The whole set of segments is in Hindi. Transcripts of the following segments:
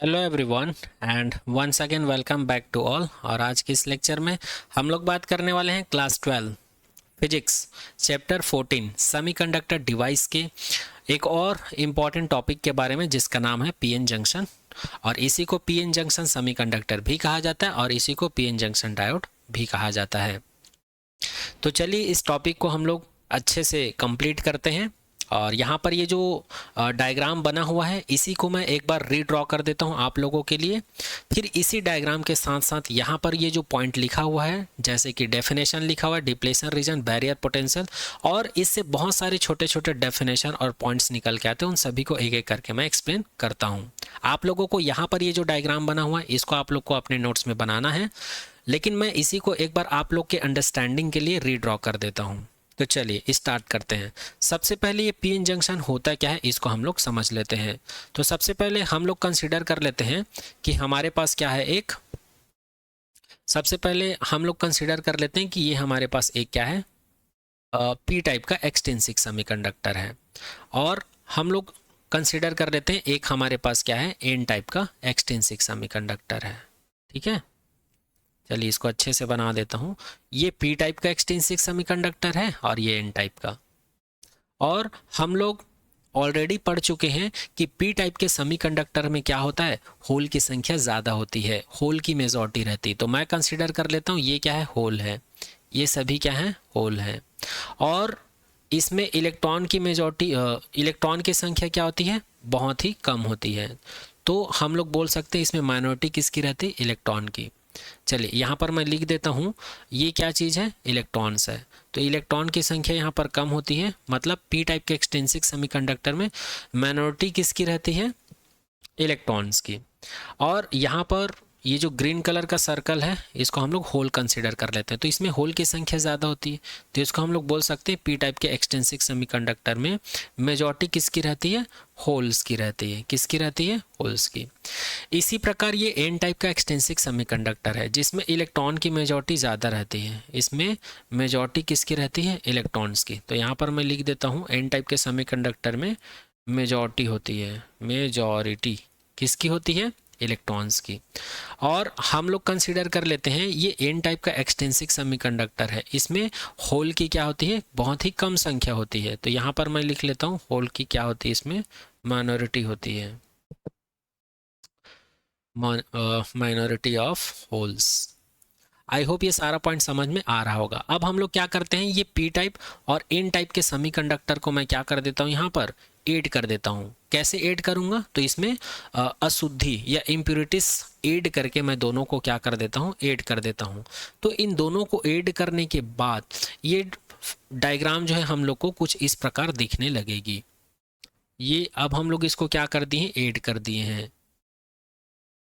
Hello everyone and once again welcome back to all. और आज के इस लेक्चर में हम लोग बात करने वाले हैं class 12 physics chapter 14 semiconductor device के एक और इम्पॉर्टेंट टॉपिक के बारे में, जिसका नाम है पीएन जंक्शन। और इसी को पीएन जंक्शन सेमीकंडक्टर भी कहा जाता है और इसी को पीएन जंक्शन डायोड भी कहा जाता है। तो चलिए इस टॉपिक को हम लोग अच्छे से कंप्लीट करते हैं। और यहाँ पर ये जो डायग्राम बना हुआ है इसी को मैं एक बार रीड्रॉ कर देता हूँ आप लोगों के लिए। फिर इसी डायग्राम के साथ साथ यहाँ पर ये जो पॉइंट लिखा हुआ है, जैसे कि डेफिनेशन लिखा हुआ है, डिप्लेशन रीजन, बैरियर पोटेंशियल, और इससे बहुत सारे छोटे छोटे डेफिनेशन और पॉइंट्स निकल के आते हैं। उन सभी को एक एक करके मैं एक्सप्लेन करता हूँ आप लोगों को। यहाँ पर ये जो डायग्राम बना हुआ है इसको आप लोग को अपने नोट्स में बनाना है, लेकिन मैं इसी को एक बार आप लोग के अंडरस्टैंडिंग के लिए रीड्रॉ कर देता हूँ। तो चलिए स्टार्ट करते हैं। सबसे पहले ये पीएन जंक्शन होता क्या है इसको हम लोग समझ लेते हैं। तो सबसे पहले हम लोग कंसीडर कर लेते हैं कि हमारे पास क्या है, सबसे पहले हम लोग कंसीडर कर लेते हैं कि ये हमारे पास एक क्या है, पी टाइप का एक्सट्रिंसिक सेमीकंडक्टर है। और हम लोग कंसीडर कर लेते हैं एक हमारे पास क्या है, एन टाइप का एक्सट्रिंसिक सेमीकंडक्टर है। ठीक है, चलिए इसको अच्छे से बना देता हूँ। ये पी टाइप का एक्सट्रिंसिक सेमीकंडक्टर है और ये एन टाइप का। और हम लोग ऑलरेडी पढ़ चुके हैं कि पी टाइप के सेमीकंडक्टर में क्या होता है, होल की संख्या ज़्यादा होती है, होल की मेजॉरिटी रहती है। तो मैं कंसिडर कर लेता हूँ ये क्या है, होल है, ये सभी क्या है, होल है। और इसमें इलेक्ट्रॉन की मेजॉरिटी, इलेक्ट्रॉन की संख्या क्या होती है, बहुत ही कम होती है। तो हम लोग बोल सकते हैं इसमें माइनॉरिटी किसकी रहती है, इलेक्ट्रॉन की। चलिए यहाँ पर मैं लिख देता हूँ, ये क्या चीज़ है, इलेक्ट्रॉन्स है। तो इलेक्ट्रॉन की संख्या यहाँ पर कम होती है, मतलब पी टाइप के एक्सट्रिंसिक सेमीकंडक्टर में माइनॉरिटी किसकी रहती है, इलेक्ट्रॉन्स की। और यहाँ पर ये जो ग्रीन कलर का सर्कल है इसको हम लोग होल कंसिडर कर लेते हैं। तो इसमें होल की संख्या ज़्यादा होती है, तो इसको हम लोग बोल सकते हैं पी टाइप के एक्सट्रिंसिक सेमीकंडक्टर में मेजॉरिटी किसकी रहती है, होल्स की रहती है। किसकी रहती है, होल्स की। इसी प्रकार ये एन टाइप का एक्सट्रिंसिक सेमीकंडक्टर है जिसमें इलेक्ट्रॉन की मेजॉरिटी ज़्यादा रहती है। इसमें मेजॉरिटी किसकी रहती है, इलेक्ट्रॉन्स की। तो यहाँ पर मैं लिख देता हूँ एन टाइप के सेमीकंडक्टर में मेजॉरिटी होती है, मेजॉरिटी किसकी होती है, इलेक्ट्रॉन्स की। और हम लोग कंसीडर कर लेते हैं ये एन टाइप का एक्सट्रिंसिक सेमीकंडक्टर है, इसमें होल की क्या होती है, बहुत ही कम संख्या होती है। तो यहाँ पर मैं लिख लेता हूँ होल की क्या होती है, इसमें माइनॉरिटी होती है, minority of holes. I hope ये सारा पॉइंट समझ में आ रहा होगा। अब हम लोग क्या करते हैं, ये पी टाइप और एन टाइप के सेमीकंडक्टर को मैं क्या कर देता हूँ, यहाँ पर ऐड कर देता हूँ। कैसे ऐड करूँगा, तो इसमें अशुद्धि या इम्प्योरिटीज ऐड करके मैं दोनों को क्या कर देता हूँ, ऐड कर देता हूँ। तो इन दोनों को ऐड करने के बाद ये डायग्राम जो है हम लोग को कुछ इस प्रकार दिखने लगेगी। ये अब हम लोग इसको क्या कर दिए, ऐड कर दिए हैं।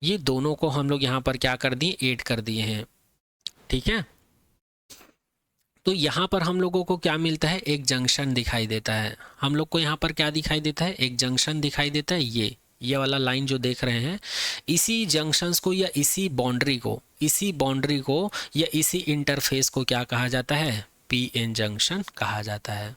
ये दोनों को हम लोग यहाँ पर क्या कर दिए, ऐड कर दिए हैं। ठीक है, तो यहाँ पर हम लोगों को क्या मिलता है, एक जंक्शन दिखाई देता है। हम लोग को यहाँ पर क्या दिखाई देता है, एक जंक्शन दिखाई देता है। ये वाला लाइन जो देख रहे हैं, इसी जंक्शंस को या इसी बाउंड्री को, इसी बाउंड्री को या इसी इंटरफेस को क्या कहा जाता है, पी एन जंक्शन कहा जाता है,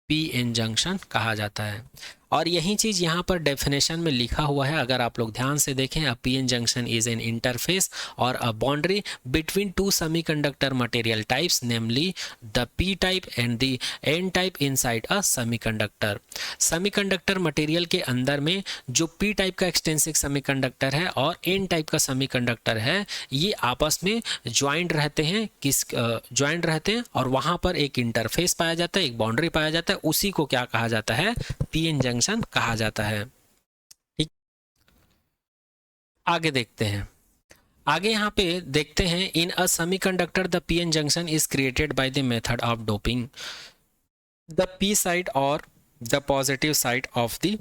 पी एन जंक्शन कहा जाता है। और यही चीज़ यहाँ पर डेफिनेशन में लिखा हुआ है, अगर आप लोग ध्यान से देखें, a P N junction is an interface और a boundary between two semiconductor material types, namely the P type and the N type inside a semiconductor. Semiconductor material के अंदर में जो पी टाइप का एक्सट्रिंसिक सेमीकंडक्टर है और एन टाइप का सेमीकंडक्टर है, ये आपस में ज्वाइंट रहते हैं, ज्वाइंट रहते हैं, और वहाँ पर एक इंटरफेस पाया जाता है, एक बाउंड्री पाया जाता है। उसी को क्या कहा जाता है, पी एन जंक्शन कहा जाता है। ठीक, आगे देखते हैं। आगे यहाँ पे देखते हैं, in a semiconductor the PN junction is created by the method of doping the P side और the positive side of the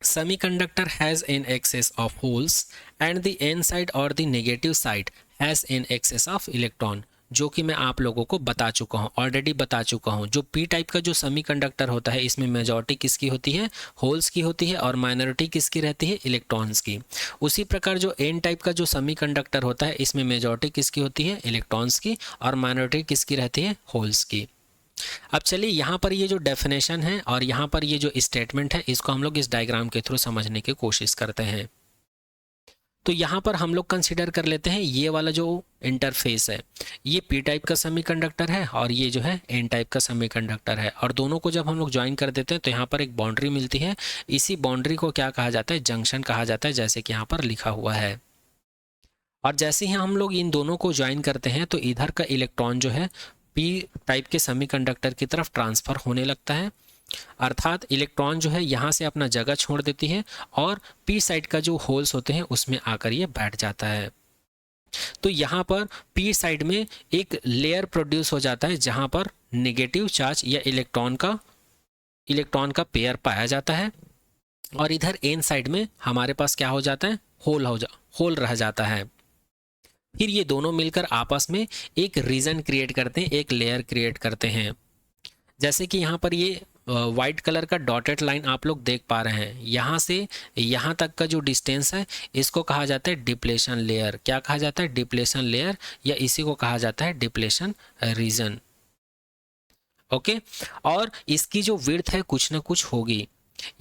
semiconductor has an excess of holes and the n side or the negative side has an excess of electron, जो कि मैं आप लोगों को बता चुका हूँ, ऑलरेडी बता चुका हूँ। जो पी टाइप का जो सेमीकंडक्टर होता है इसमें मेजॉरिटी किसकी होती है, होल्स की होती है, और माइनॉरिटी किसकी रहती है, इलेक्ट्रॉन्स की। उसी प्रकार जो एन टाइप का जो सेमीकंडक्टर होता है इसमें मेजॉरिटी किसकी होती है, इलेक्ट्रॉन्स की, और माइनॉरिटी किसकी रहती है, होल्स की। अब चलिए यहाँ पर ये जो डेफिनेशन है और यहाँ पर ये जो स्टेटमेंट है इसको हम लोग इस डायग्राम के थ्रू समझने की कोशिश करते हैं। तो यहाँ पर हम लोग कंसिडर कर लेते हैं ये वाला जो इंटरफेस है, ये पी टाइप का सेमीकंडक्टर है और ये जो है एन टाइप का सेमीकंडक्टर है, और दोनों को जब हम लोग ज्वाइन कर देते हैं तो यहाँ पर एक बाउंड्री मिलती है। इसी बाउंड्री को क्या कहा जाता है, जंक्शन कहा जाता है, जैसे कि यहाँ पर लिखा हुआ है। और जैसे ही हम लोग इन दोनों को ज्वाइन करते हैं तो इधर का इलेक्ट्रॉन जो है पी टाइप के सेमीकंडक्टर की तरफ ट्रांसफ़र होने लगता है, अर्थात इलेक्ट्रॉन जो है यहाँ से अपना जगह छोड़ देती है और पी साइड का जो होल्स होते हैं उसमें आकर ये बैठ जाता है। तो यहाँ पर पी साइड में एक लेयर प्रोड्यूस हो जाता है जहाँ पर नेगेटिव चार्ज या इलेक्ट्रॉन का पेयर पाया जाता है, और इधर एन साइड में हमारे पास क्या हो जाता है, होल रह जाता है। फिर ये दोनों मिलकर आपस में एक रीजन क्रिएट करते हैं, एक लेयर क्रिएट करते हैं। जैसे कि यहाँ पर ये वाइट कलर का डॉटेड लाइन आप लोग देख पा रहे हैं, यहाँ से यहाँ तक का जो डिस्टेंस है इसको कहा जाता है डिप्लेशन लेयर। क्या कहा जाता है, डिप्लेशन लेयर, या इसी को कहा जाता है डिप्लेशन रीजन। ओके, और इसकी जो विड्थ है कुछ ना कुछ होगी।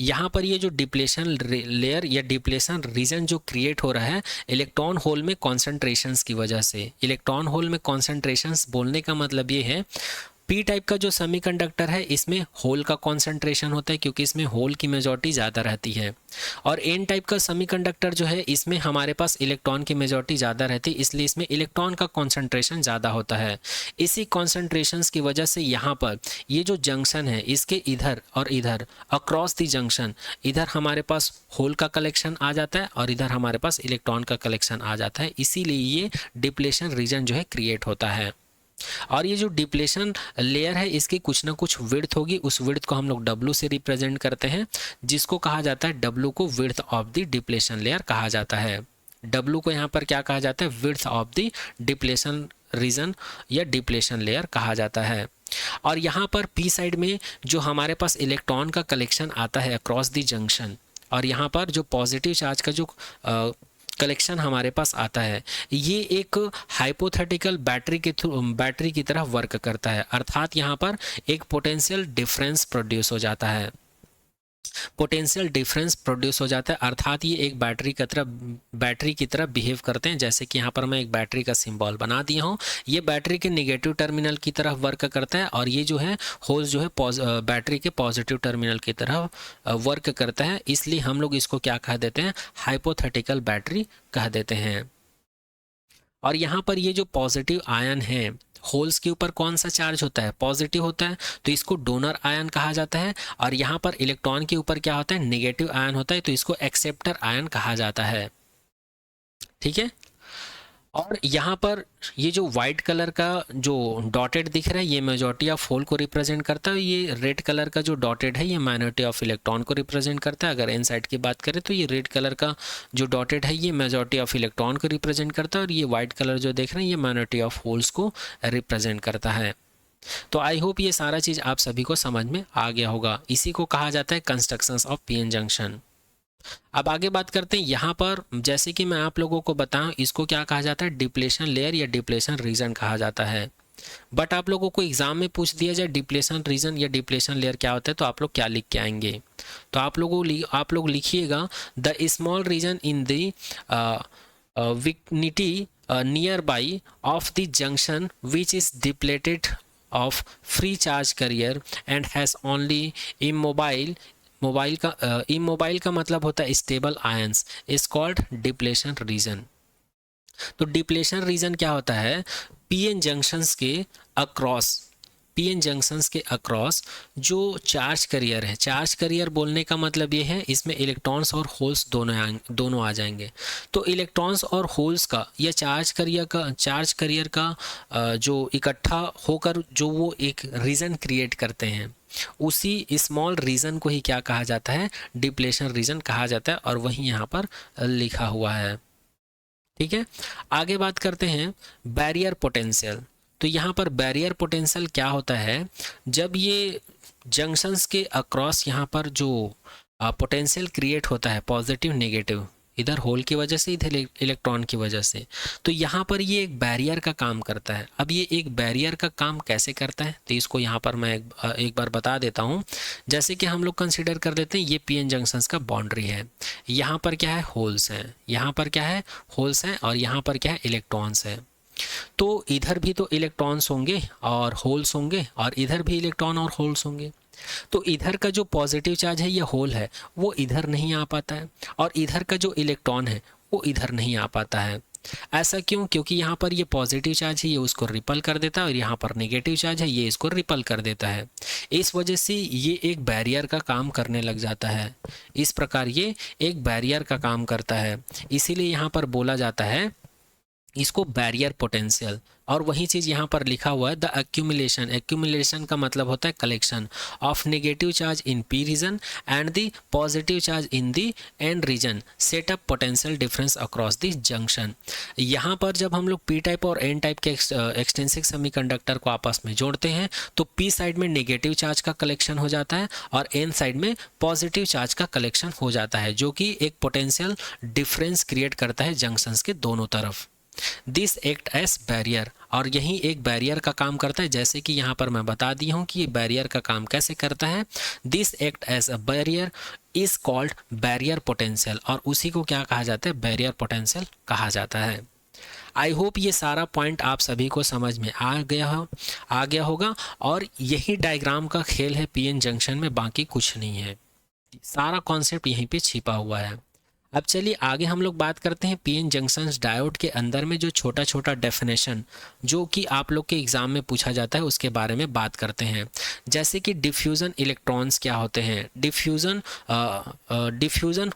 यहाँ पर ये जो डिप्लेशन लेयर या डिप्लेशन रीजन जो क्रिएट हो रहा है इलेक्ट्रॉन होल में कॉन्सेंट्रेशंस की वजह से। इलेक्ट्रॉन होल में कॉन्सेंट्रेशंस बोलने का मतलब ये है, पी टाइप का जो सेमीकंडक्टर है इसमें होल का कॉन्सेंट्रेशन होता है क्योंकि इसमें होल की मेजॉरिटी ज़्यादा रहती है, और एन टाइप का सेमीकंडक्टर जो है इसमें हमारे पास इलेक्ट्रॉन की मेजॉरिटी ज़्यादा रहती है, इसलिए इसमें इलेक्ट्रॉन का कॉन्सेंट्रेशन ज़्यादा होता है। इसी कॉन्सेंट्रेशंस की वजह से यहाँ पर ये जो जंक्शन है इसके इधर और इधर अक्रॉस द जंक्शन इधर हमारे पास होल का कलेक्शन आ जाता है और इधर हमारे पास इलेक्ट्रॉन का कलेक्शन आ जाता है, इसीलिए ये डिप्लेशन रीजन जो है क्रिएट होता है। और ये जो डिप्लेशन लेयर है इसकी कुछ ना कुछ विड्थ होगी, उस विड्थ को हम लोग W से रिप्रेजेंट करते हैं, जिसको कहा जाता है, W को width of the depletion layer कहा जाता है। W को यहाँ पर क्या कहा जाता है, width of the depletion region या डिप्लेशन लेयर कहा जाता है। और यहाँ पर पी साइड में जो हमारे पास इलेक्ट्रॉन का कलेक्शन आता है अक्रॉस द जंक्शन, और यहाँ पर जो पॉजिटिव चार्ज का जो कलेक्शन हमारे पास आता है, ये एक हाइपोथेटिकल बैटरी की तरह वर्क करता है, अर्थात यहाँ पर एक पोटेंशियल डिफरेंस प्रोड्यूस हो जाता है। पोटेंशियल डिफरेंस प्रोड्यूस हो जाता है, अर्थात ये एक बैटरी की तरह बिहेव करते हैं। जैसे कि यहाँ पर मैं एक बैटरी का सिंबल बना दिया हूँ, ये बैटरी के नेगेटिव टर्मिनल की तरह वर्क करता है, और ये जो है होल जो है बैटरी के पॉजिटिव टर्मिनल की तरह वर्क करता है, इसलिए हम लोग इसको क्या कह देते हैं, हाइपोथेटिकल बैटरी कह देते हैं। और यहाँ पर ये जो पॉजिटिव आयन है, होल्स के ऊपर कौन सा चार्ज होता है, पॉजिटिव होता है, तो इसको डोनर आयन कहा जाता है, और यहाँ पर इलेक्ट्रॉन के ऊपर क्या होता है, नेगेटिव आयन होता है, तो इसको एक्सेप्टर आयन कहा जाता है। ठीक है, और यहाँ पर ये जो वाइट कलर का जो डॉटेड दिख रहा है ये मेजॉरिटी ऑफ होल को रिप्रेजेंट करता है, ये रेड कलर का जो डॉटेड है ये माइनॉरिटी ऑफ इलेक्ट्रॉन को रिप्रेजेंट करता है। अगर इन साइड की बात करें तो ये रेड कलर का जो डॉटेड है ये मेजॉरिटी ऑफ इलेक्ट्रॉन को रिप्रेजेंट करता है, और ये वाइट कलर जो देख रहे हैं ये माइनॉरिटी ऑफ होल्स को रिप्रेजेंट करता है। तो आई होप ये सारा चीज़ आप सभी को समझ में आ गया होगा। इसी को कहा जाता है कंस्ट्रक्शंस ऑफ पीएन जंक्शन। अब आगे बात करते हैं, यहाँ पर जैसे कि मैं आप लोगों को बताऊं, इसको क्या कहा जाता है, डिप्लेशन लेयर या डिप्लेशन रीजन कहा जाता है। बट आप लोगों को एग्जाम में पूछ दिया जाए डिप्लेशन रीजन या डिप्लेशन लेयर क्या होता है, तो आप लोग क्या लिख के आएंगे, तो आप लोग लिखिएगा the small region in the vicinity near by of the junction which is depleted of free charge carrier and has only immobile का मतलब होता है stable ions, is called depletion region. तो डिप्लेशन रीजन क्या होता है, पीएन जंक्शंस के अक्रॉस जो चार्ज कैरियर है, चार्ज कैरियर बोलने का मतलब ये है इसमें इलेक्ट्रॉन्स और होल्स दोनों आ जाएंगे। तो इलेक्ट्रॉन्स और होल्स का या चार्ज कैरियर का जो इकट्ठा होकर जो वो एक रीजन क्रिएट करते हैं, उसी स्मॉल रीजन को ही क्या कहा जाता है, डिप्लेशन रीजन कहा जाता है, और वही यहाँ पर लिखा हुआ है। ठीक है, आगे बात करते हैं बैरियर पोटेंशियल। तो यहाँ पर बैरियर पोटेंशियल क्या होता है, जब ये जंक्शंस के अक्रॉस यहाँ पर जो पोटेंशियल क्रिएट होता है पॉजिटिव नेगेटिव, इधर होल की वजह से, इधर इलेक्ट्रॉन की वजह से। तो यहाँ पर ये एक बैरियर का काम करता है। अब ये एक बैरियर का काम कैसे करता है, तो इसको यहाँ पर मैं एक बार बता देता हूँ। जैसे कि हम लोग कंसिडर कर लेते हैं ये पीएन जंक्शंस का बाउंड्री है, यहाँ पर क्या है, होल्स हैं, यहाँ पर क्या है, होल्स हैं, और यहाँ पर क्या है, इलेक्ट्रॉन्स है। तो इधर भी तो इलेक्ट्रॉन्स होंगे और होल्स होंगे, और इधर भी इलेक्ट्रॉन और होल्स होंगे। तो इधर का जो पॉजिटिव चार्ज है, ये होल है, वो इधर नहीं आ पाता है, और इधर का जो इलेक्ट्रॉन है वो इधर नहीं आ पाता है। ऐसा क्यों? क्योंकि यहाँ पर ये पॉजिटिव चार्ज है, ये उसको रिपल कर देता है, और यहाँ पर नेगेटिव चार्ज है, ये इसको रिपल कर देता है। इस वजह से ये एक बैरियर का काम करने लग जाता है। इस प्रकार ये एक बैरियर का काम करता है, इसीलिए यहाँ पर बोला जाता है इसको बैरियर पोटेंशियल। और वही चीज़ यहाँ पर लिखा हुआ है, द एक्यूमुलेशन। एक्यूमुलेशन का मतलब होता है collection of negative charge in P region and the positive charge in the N region set up potential difference across the junction. यहाँ पर जब हम लोग पी टाइप और एन टाइप के एक्सटेंसिव सेमीकंडक्टर को आपस में जोड़ते हैं, तो पी साइड में नेगेटिव चार्ज का कलेक्शन हो जाता है, और एन साइड में पॉजिटिव चार्ज का कलेक्शन हो जाता है, जो कि एक पोटेंशियल डिफरेंस क्रिएट करता है जंक्शंस के दोनों तरफ। दिस एक्ट एज बैरियर, और यही एक बैरियर का काम करता है। जैसे कि यहाँ पर मैं बता दी हूँ कि ये बैरियर का काम कैसे करता है। This act as a barrier is called barrier potential, और उसी को क्या कहा जाता है, बैरियर पोटेंशियल कहा जाता है। आई होप ये सारा पॉइंट आप सभी को समझ में आ गया होगा, और यही डायग्राम का खेल है पीएन जंक्शन में, बाकी कुछ नहीं है। सारा कॉन्सेप्ट यहीं पे छिपा हुआ है। अब चलिए आगे हम लोग बात करते हैं पीएन जंक्शंस डायोड के अंदर में जो छोटा छोटा डेफिनेशन जो कि आप लोग के एग्जाम में पूछा जाता है, उसके बारे में बात करते हैं। जैसे कि डिफ्यूज़न इलेक्ट्रॉन्स क्या होते हैं, डिफ्यूज़न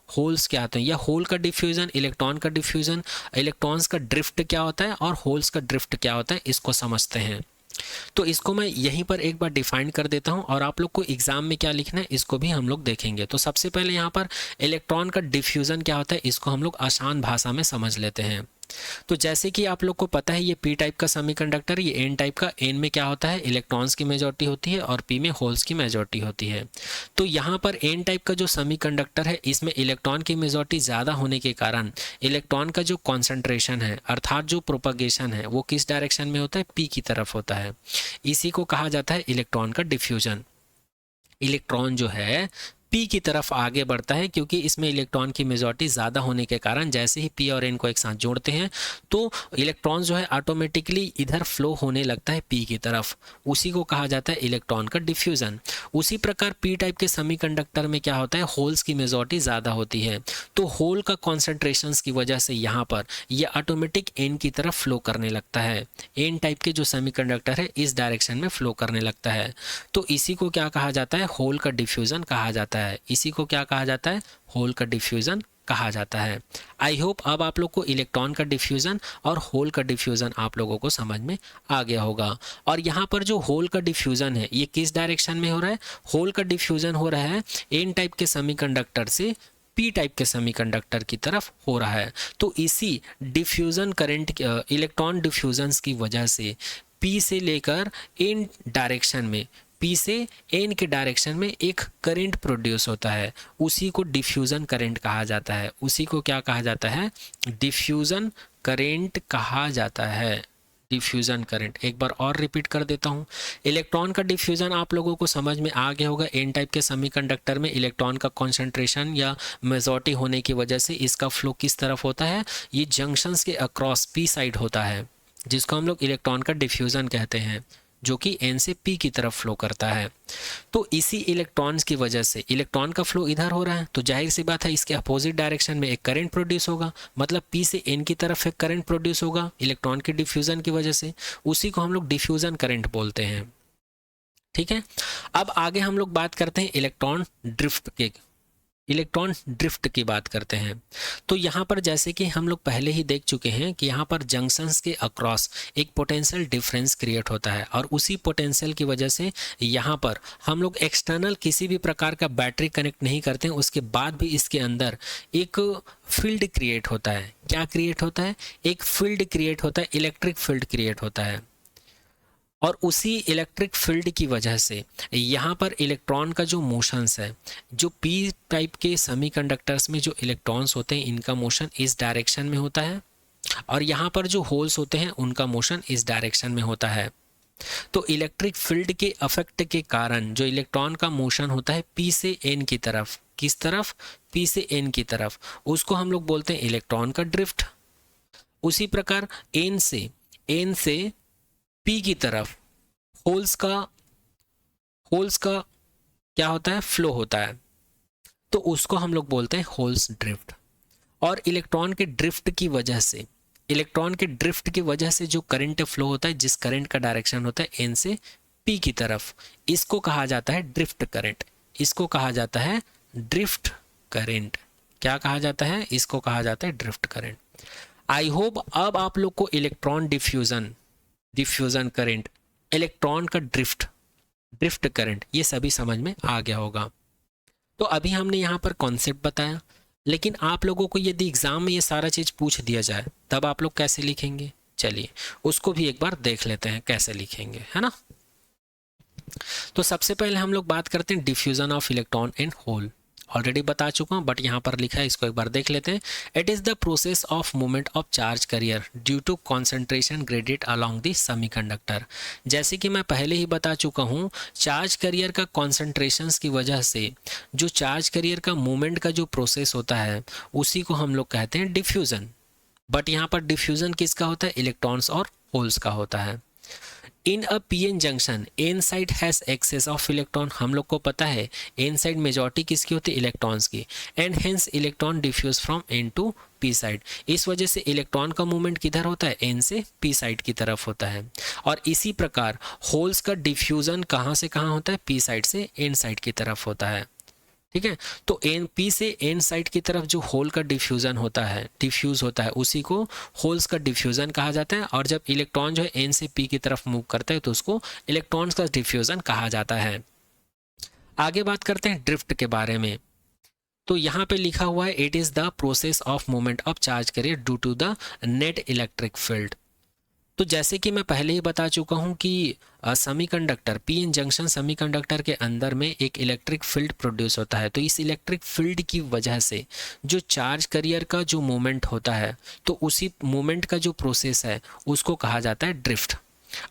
होल्स क्या होते हैं, या होल का डिफ्यूज़न, इलेक्ट्रॉन का डिफ्यूज़न, इलेक्ट्रॉन्स का ड्रिफ्ट क्या होता है, और होल्स का ड्रिफ्ट क्या होता है, इसको समझते हैं। तो इसको मैं यहीं पर एक बार डिफाइन कर देता हूं, और आप लोग को एग्जाम में क्या लिखना है इसको भी हम लोग देखेंगे। तो सबसे पहले यहाँ पर इलेक्ट्रॉन का डिफ्यूज़न क्या होता है, इसको हम लोग आसान भाषा में समझ लेते हैं। तो जैसे कि आप लोग को पता है ये पी टाइप का सेमीकंडक्टर, ये एन टाइप का। एन में क्या होता है, इलेक्ट्रॉन्स की मेजॉरिटी होती है, और पी में होल्स की मेजॉरिटी होती है। तो यहाँ पर एन टाइप का जो सेमीकंडक्टर है, इसमें इलेक्ट्रॉन की मेजॉरिटी ज़्यादा होने के कारण इलेक्ट्रॉन का जो कॉन्सेंट्रेशन है, अर्थात जो प्रोपगेशन है, वो किस डायरेक्शन में होता है, पी की तरफ होता है। इसी को कहा जाता है इलेक्ट्रॉन का डिफ्यूजन। इलेक्ट्रॉन जो है पी की तरफ आगे बढ़ता है, क्योंकि इसमें इलेक्ट्रॉन की मेजॉरिटी ज़्यादा होने के कारण जैसे ही पी और एन को एक साथ जोड़ते हैं, तो इलेक्ट्रॉन जो है ऑटोमेटिकली इधर फ्लो होने लगता है पी की तरफ। उसी को कहा जाता है इलेक्ट्रॉन का डिफ्यूज़न। उसी प्रकार पी टाइप के सेमीकंडक्टर में क्या होता है, होल्स की मेजॉरिटी ज़्यादा होती है, तो होल का कॉन्सेंट्रेशंस की वजह से यहाँ पर यह ऑटोमेटिक एन की तरफ फ्लो करने लगता है। एन टाइप के जो सेमीकंडक्टर है इस डायरेक्शन में फ्लो करने लगता है। तो इसी को क्या कहा जाता है, होल का डिफ्यूज़न कहा जाता है। इसी को क्या कहा जाता है, होल का डिफ्यूजन कहा जाता है। आई होप अब आप लोग को इलेक्ट्रॉन का डिफ्यूजन और होल का डिफ्यूजन आप लोगों को समझ में आ गया होगा। और यहाँ पर जो होल का डिफ्यूजन है, ये किस डायरेक्शन में हो रहा है, होल का डिफ्यूजन हो रहा है एन टाइप के सेमीकंडक्टर से पी टाइप के सेमीकंडक्टर की तरफ हो रहा है। तो इसी डिफ्यूजन करंट, इलेक्ट्रॉन डिफ्यूजन्स की वजह से पी से लेकर एन डायरेक्शन में, पी से एन के डायरेक्शन में एक करंट प्रोड्यूस होता है, उसी को डिफ्यूज़न करंट कहा जाता है। उसी को क्या कहा जाता है, डिफ्यूज़न करंट कहा जाता है। डिफ्यूज़न करंट एक बार और रिपीट कर देता हूँ। इलेक्ट्रॉन का डिफ्यूज़न आप लोगों को समझ में आ गया होगा। एन टाइप के सेमीकंडक्टर में इलेक्ट्रॉन का कॉन्सेंट्रेशन या मेजॉरिटी होने की वजह से इसका फ्लो किस तरफ होता है, ये जंक्शंस के अक्रॉस पी साइड होता है, जिसको हम लोग इलेक्ट्रॉन का डिफ्यूज़न कहते हैं, जो कि एन से पी की तरफ फ्लो करता है। तो इसी इलेक्ट्रॉन्स की वजह से इलेक्ट्रॉन का फ्लो इधर हो रहा है, तो जाहिर सी बात है इसके अपोजिट डायरेक्शन में एक करंट प्रोड्यूस होगा, मतलब पी से एन की तरफ एक करंट प्रोड्यूस होगा इलेक्ट्रॉन के डिफ्यूजन की वजह से। उसी को हम लोग डिफ्यूजन करंट बोलते हैं। ठीक है, अब आगे हम लोग बात करते हैं इलेक्ट्रॉन ड्रिफ्ट की बात करते हैं। तो यहाँ पर जैसे कि हम लोग पहले ही देख चुके हैं कि यहाँ पर जंक्शंस के अक्रॉस एक पोटेंशियल डिफरेंस क्रिएट होता है, और उसी पोटेंशियल की वजह से यहाँ पर हम लोग एक्सटर्नल किसी भी प्रकार का बैटरी कनेक्ट नहीं करते हैं, उसके बाद भी इसके अंदर एक फील्ड क्रिएट होता है। क्या क्रिएट होता है, एक फील्ड क्रिएट होता है, इलेक्ट्रिक फील्ड क्रिएट होता है। और उसी इलेक्ट्रिक फील्ड की वजह से यहाँ पर इलेक्ट्रॉन का जो मोशंस है, जो पी टाइप के सेमीकंडक्टर्स में जो इलेक्ट्रॉन्स होते हैं इनका मोशन इस डायरेक्शन में होता है, और यहाँ पर जो होल्स होते हैं उनका मोशन इस डायरेक्शन में होता है। तो इलेक्ट्रिक फील्ड के अफेक्ट के कारण जो इलेक्ट्रॉन का मोशन होता है पी से एन की तरफ, किस तरफ, पी से एन की तरफ, उसको हम लोग बोलते हैं इलेक्ट्रॉन का ड्रिफ्ट। उसी प्रकार एन से पी की तरफ होल्स का क्या होता है, फ्लो होता है, तो उसको हम लोग बोलते हैं होल्स ड्रिफ्ट। और इलेक्ट्रॉन के ड्रिफ्ट की वजह से जो करंट फ्लो होता है, जिस करंट का डायरेक्शन होता है एन से पी की तरफ, इसको कहा जाता है ड्रिफ्ट करंट। इसको कहा जाता है ड्रिफ्ट करंट। क्या कहा जाता है, इसको कहा जाता है ड्रिफ्ट करंट। आई होप अब आप लोग को इलेक्ट्रॉन डिफ्यूजन करंट, इलेक्ट्रॉन का ड्रिफ्ट करंट, ये सभी समझ में आ गया होगा। तो अभी हमने यहाँ पर कॉन्सेप्ट बताया, लेकिन आप लोगों को यदि एग्जाम में ये सारा चीज पूछ दिया जाए तब आप लोग कैसे लिखेंगे, चलिए उसको भी एक बार देख लेते हैं कैसे लिखेंगे, है ना। तो सबसे पहले हम लोग बात करते हैं diffusion of electron in hole. Already बता चुका हूँ बट यहाँ पर लिखा है, इसको एक बार देख लेते हैं। It is the process of movement of charge carrier due to concentration gradient along the semiconductor. जैसे कि मैं पहले ही बता चुका हूँ, चार्ज कैरियर का कॉन्सेंट्रेशंस की वजह से जो चार्ज कैरियर का मूवमेंट का जो प्रोसेस होता है उसी को हम लोग कहते हैं डिफ्यूजन। बट यहाँ पर डिफ्यूजन किसका होता है, इलेक्ट्रॉन्स और होल्स का होता है। In a PN junction N side has excess of electron. हम लोग को पता है एन साइड मेजॉरिटी किसकी होती है, इलेक्ट्रॉन्स की, and hence electron diffuse from N to P side. इस वजह से इलेक्ट्रॉन का मूवमेंट किधर होता है, एन से पी साइड की तरफ होता है। और इसी प्रकार होल्स का डिफ्यूजन कहाँ से कहाँ होता है, पी साइड से एन साइड की तरफ होता है। ठीक है, तो एन पी से एन साइड की तरफ जो होल का डिफ्यूजन होता है, डिफ्यूज होता है, उसी को होल्स का डिफ्यूजन कहा जाता है। और जब इलेक्ट्रॉन जो है एन से पी की तरफ मूव करता है तो उसको इलेक्ट्रॉन्स का डिफ्यूजन कहा जाता है। आगे बात करते हैं ड्रिफ्ट के बारे में। तो यहाँ पे लिखा हुआ है it is the process of movement of charge carrier due to the net electric field. तो जैसे कि मैं पहले ही बता चुका हूँ कि सेमीकंडक्टर पीएन जंक्शन सेमीकंडक्टर के अंदर में एक इलेक्ट्रिक फील्ड प्रोड्यूस होता है। तो इस इलेक्ट्रिक फील्ड की वजह से जो चार्ज कैरियर का जो मूवमेंट होता है, तो उसी मूवमेंट का जो प्रोसेस है उसको कहा जाता है ड्रिफ्ट।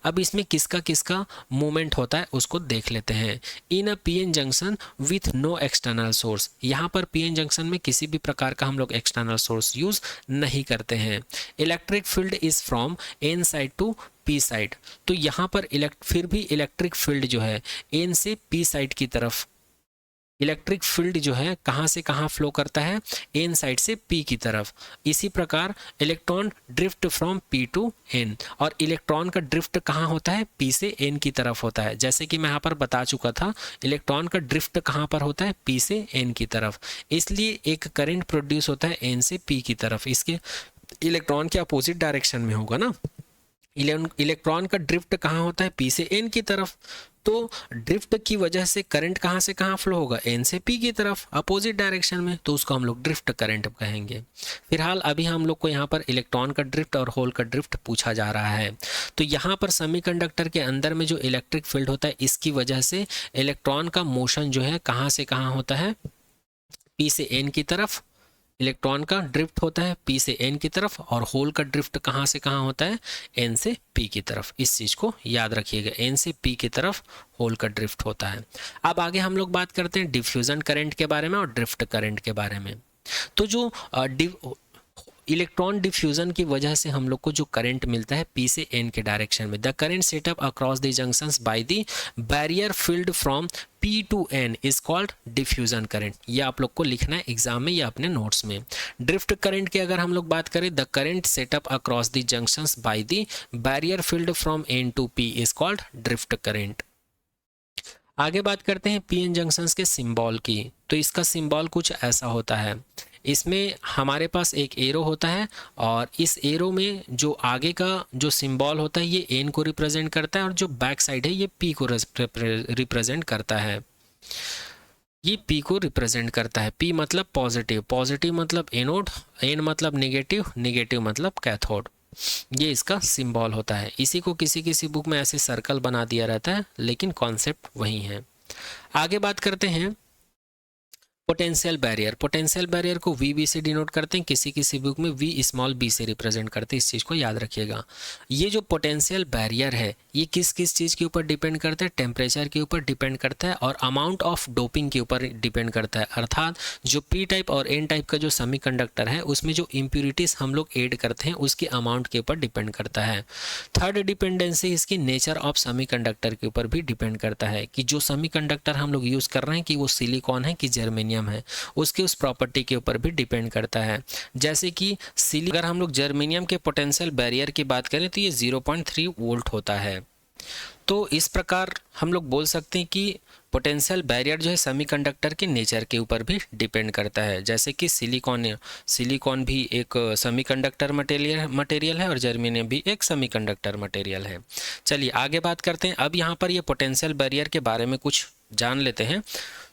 अब इसमें किसका किसका मूवमेंट होता है उसको देख लेते हैं। In a PN junction with no external source, यहाँ पर पीएन जंक्शन में किसी भी प्रकार का हम लोग एक्सटर्नल सोर्स यूज नहीं करते हैं। Electric field is from N side to P side. तो यहाँ पर फिर भी इलेक्ट्रिक फील्ड जो है एन से पी साइड की तरफ, इलेक्ट्रिक फील्ड जो है कहाँ से कहाँ फ्लो करता है, एन साइड से पी की तरफ। इसी प्रकार electron drift from P to N, और इलेक्ट्रॉन का ड्रिफ्ट कहाँ होता है, पी से एन की तरफ होता है। जैसे कि मैं यहाँ पर बता चुका था, इलेक्ट्रॉन का ड्रिफ्ट कहाँ पर होता है, पी से एन की तरफ। इसलिए एक करंट प्रोड्यूस होता है एन से पी की तरफ, इसके इलेक्ट्रॉन के अपोजिट डायरेक्शन में होगा ना। इलेक्ट्रॉन का ड्रिफ्ट कहाँ होता है, पी से एन की तरफ। तो ड्रिफ्ट की वजह से करंट कहाँ से कहाँ फ्लो होगा, एन से पी की तरफ, अपोजिट डायरेक्शन में, तो उसको हम लोग ड्रिफ्ट करंट कहेंगे। फिलहाल अभी हम लोग को यहाँ पर इलेक्ट्रॉन का ड्रिफ्ट और होल का ड्रिफ्ट पूछा जा रहा है। तो यहाँ पर सेमीकंडक्टर के अंदर में जो इलेक्ट्रिक फील्ड होता है, इसकी वजह से इलेक्ट्रॉन का मोशन जो है कहाँ से कहाँ होता है, पी से एन की तरफ। इलेक्ट्रॉन का ड्रिफ्ट होता है पी से एन की तरफ, और होल का ड्रिफ्ट कहाँ से कहाँ होता है, एन से पी की तरफ। इस चीज को याद रखिएगा, एन से पी की तरफ होल का ड्रिफ्ट होता है। अब आगे हम लोग बात करते हैं डिफ्यूजन करंट के बारे में और ड्रिफ्ट करंट के बारे में। तो जो इलेक्ट्रॉन डिफ्यूजन की वजह से हम लोग को जो करंट मिलता है पी से एन के डायरेक्शन में, the current setup across the junctions by the barrier field from P to N is called diffusion current. ये आप लोग को लिखना है एग्जाम में या अपने नोट्स में। ड्रिफ्ट करंट की अगर हम लोग बात करें, the current setup across the junctions by the barrier field from N to P is called drift current. आगे बात करते हैं पीएन जंक्शंस के सिंबल की। तो इसका सिंबल कुछ ऐसा होता है, इसमें हमारे पास एक एरो होता है, और इस एरो में जो आगे का जो सिंबल होता है ये एन को रिप्रेजेंट करता है, और जो बैक साइड है ये पी को रिप्रेजेंट करता है। ये पी को रिप्रेजेंट करता है। पी मतलब पॉजिटिव, पॉजिटिव मतलब एनोड, एन मतलब नेगेटिव, नेगेटिव मतलब कैथोड। ये इसका सिंबल होता है। इसी को किसी किसी बुक में ऐसे सर्कल बना दिया रहता है, लेकिन कॉन्सेप्ट वही है। आगे बात करते हैं पोटेंशियल बैरियर। पोटेंशियल बैरियर को वी बी से डिनोट करते हैं, किसी किसी बुक में वी स्मॉल बी से रिप्रेजेंट करते हैं। इस चीज़ को याद रखिएगा। ये जो पोटेंशियल बैरियर है ये किस किस चीज़ के ऊपर डिपेंड करता है? टेम्परेचर के ऊपर डिपेंड करता है और अमाउंट ऑफ डोपिंग के ऊपर डिपेंड करता है। अर्थात जो पी टाइप और एन टाइप का जो सेमीकंडक्टर है उसमें जो इम्प्यूरिटीज़ हम लोग ऐड करते हैं उसके अमाउंट के ऊपर डिपेंड करता है। थर्ड डिपेंडेंसी इसकी नेचर ऑफ सेमीकंडक्टर के ऊपर भी डिपेंड करता है कि जो सेमीकंडक्टर हम लोग यूज़ कर रहे हैं कि वो सिलिकॉन है कि जर्मेनियम है, उसके उस प्रॉपर्टी के ऊपर भी डिपेंड करता है। जैसे कि अगर हम लोग जर्मेनियम के पोटेंशियल बैरियर की बात करें तो ये 0.3 वोल्ट होता है। तो इस प्रकार हम लोग बोल सकते हैं कि पोटेंशियल बैरियर जो है सेमीकंडक्टर के नेचर के ऊपर भी डिपेंड करता है। जैसे कि सिलिकॉन भी एक सेमीकंडक्टर मटेरियल है और जर्मेनियम भी एक सेमीकंडक्टर मटेरियल है। चलिए आगे बात करते हैं। अब यहाँ पर ये पोटेंशियल बैरियर के बारे में कुछ जान लेते हैं।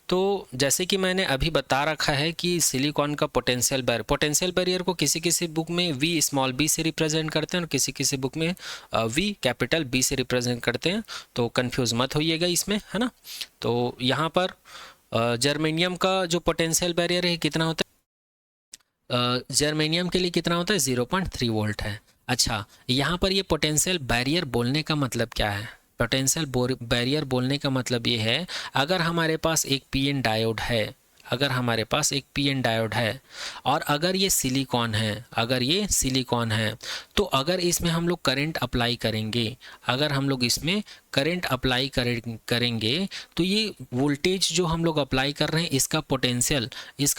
तो जैसे कि मैंने अभी बता रखा है कि सिलिकॉन का पोटेंशियल बैरियर को किसी किसी बुक में वी स्मॉल बी से रिप्रेजेंट करते हैं और किसी किसी बुक में वी कैपिटल बी से रिप्रेजेंट करते हैं। तो कंफ्यूज मत होइएगा इसमें, है ना। तो यहाँ पर जर्मेनियम का जो पोटेंशियल बैरियर है कितना होता है? जर्मेनियम के लिए कितना होता है? 0.3 वोल्ट है। अच्छा, यहाँ पर ये पोटेंशियल बैरियर बोलने का मतलब क्या है? पोटेंशियल बैरियर बोलने का मतलब ये है, अगर हमारे पास एक पीएन डायोड है, अगर हमारे पास एक पीएन डायोड है और अगर ये सिलिकॉन है, तो अगर इसमें हम लोग करंट अप्लाई करेंगे, अगर हम लोग इसमें करंट अप्लाई करेंगे तो ये वोल्टेज जो हम लोग अप्लाई कर रहे हैं इसका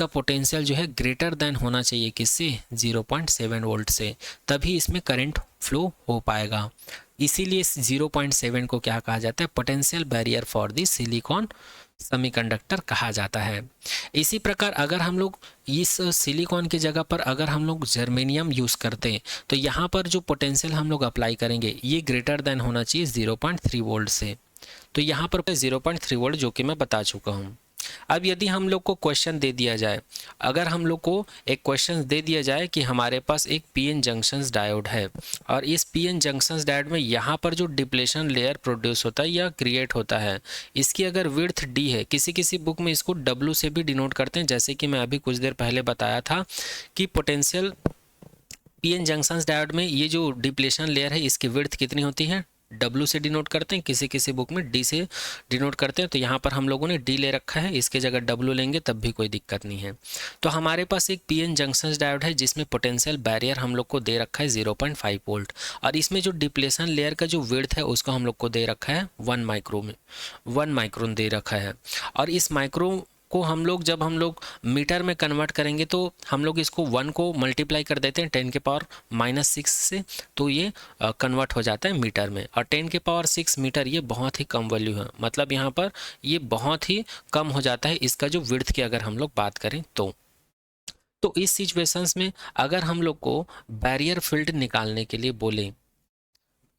पोटेंशियल जो है ग्रेटर देन होना चाहिए किससे? 0.7 वोल्ट से, तभी इसमें करंट फ्लो हो पाएगा। इसीलिए 0.7 को क्या कहा जाता है? Potential barrier for the silicon semiconductor कहा जाता है। इसी प्रकार अगर हम लोग इस सिलिकॉन की जगह पर अगर हम लोग जर्मेनियम यूज़ करते हैं तो यहाँ पर जो पोटेंशियल हम लोग अप्लाई करेंगे ये ग्रेटर देन होना चाहिए 0.3 वोल्ट से। तो यहाँ पर 0.3 वोल्ट जो कि मैं बता चुका हूँ। अब यदि हम लोग को क्वेश्चन दे दिया जाए, अगर हम लोग को एक क्वेश्चन दे दिया जाए कि हमारे पास एक पीएन जंक्शंस डायोड है और इस पीएन जंक्शंस डायोड में यहाँ पर जो डिप्लेशन लेयर प्रोड्यूस होता है या क्रिएट होता है, इसकी अगर विड्थ डी है, किसी किसी बुक में इसको डब्ल्यू से भी डिनोट करते हैं। जैसे कि मैं अभी कुछ देर पहले बताया था कि पोटेंशियल पीएन जंक्शंस डायोड में ये जो डिप्लेशन लेयर है इसकी विड्थ कितनी होती है? W से डिनोट करते हैं, किसी किसी बुक में D से डिनोट करते हैं। तो यहाँ पर हम लोगों ने D ले रखा है, इसके जगह W लेंगे तब भी कोई दिक्कत नहीं है। तो हमारे पास एक पीएन जंक्शन डायोड है जिसमें पोटेंशियल बैरियर हम लोग को दे रखा है 0.5 वोल्ट और इसमें जो डिप्लेशन लेयर का जो विड्थ है उसको हम लोग को दे रखा है 1 माइक्रोन दे रखा है। और इस माइक्रो को जब हम लोग मीटर में कन्वर्ट करेंगे तो हम लोग इसको 1 को मल्टीप्लाई कर देते हैं 10⁻⁻6 से, तो ये कन्वर्ट हो जाता है मीटर में। और 10⁻6 मीटर ये बहुत ही कम वैल्यू है, मतलब यहाँ पर ये बहुत ही कम हो जाता है इसका जो विड्थ की अगर हम लोग बात करें तो इस सिचुएशंस में अगर हम लोग को बैरियर फील्ड निकालने के लिए बोले,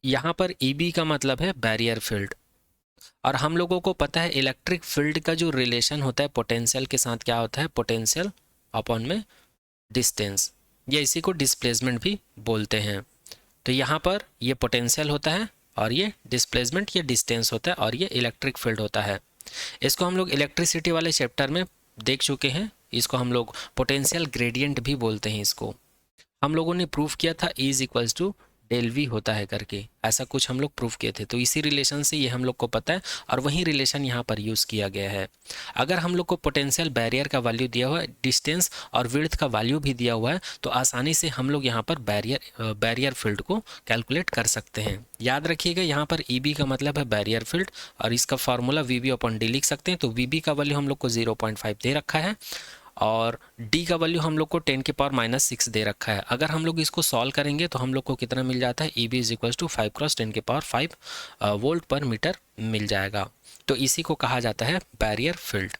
यहाँ पर EB का मतलब है बैरियर फील्ड, और हम लोगों को पता है इलेक्ट्रिक फील्ड का जो रिलेशन होता है पोटेंशियल के साथ क्या होता है? पोटेंशियल अपॉन में डिस्टेंस, या इसी को डिस्प्लेसमेंट भी बोलते हैं। तो यहाँ पर ये पोटेंशियल होता है और ये डिस्प्लेसमेंट या डिस्टेंस होता है और ये इलेक्ट्रिक फील्ड होता है। इसको हम लोग इलेक्ट्रिसिटी वाले चैप्टर में देख चुके हैं। इसको हम लोग पोटेंशियल ग्रेडियंट भी बोलते हैं। इसको हम लोगों ने प्रूफ किया था E डेल वी होता है करके, ऐसा कुछ हम लोग प्रूफ किए थे। तो इसी रिलेशन से ये हम लोग को पता है और वही रिलेशन यहाँ पर यूज़ किया गया है। अगर हम लोग को पोटेंशियल बैरियर का वैल्यू दिया हुआ है, डिस्टेंस और विड्थ का वैल्यू भी दिया हुआ है, तो आसानी से हम लोग यहाँ पर बैरियर फील्ड को कैलकुलेट कर सकते हैं। याद रखिएगा यहाँ पर EB का मतलब है बैरियर फील्ड और इसका फार्मूला VB/D लिख सकते हैं। तो VB का वैल्यू हम लोग को 0.5 दे रखा है और D का वैल्यू हम लोग को 10⁻⁻6 दे रखा है। अगर हम लोग इसको सॉल्व करेंगे तो हम लोग को कितना मिल जाता है? EB = 5 × 10⁻5 वोल्ट पर मीटर मिल जाएगा। तो इसी को कहा जाता है बैरियर फील्ड।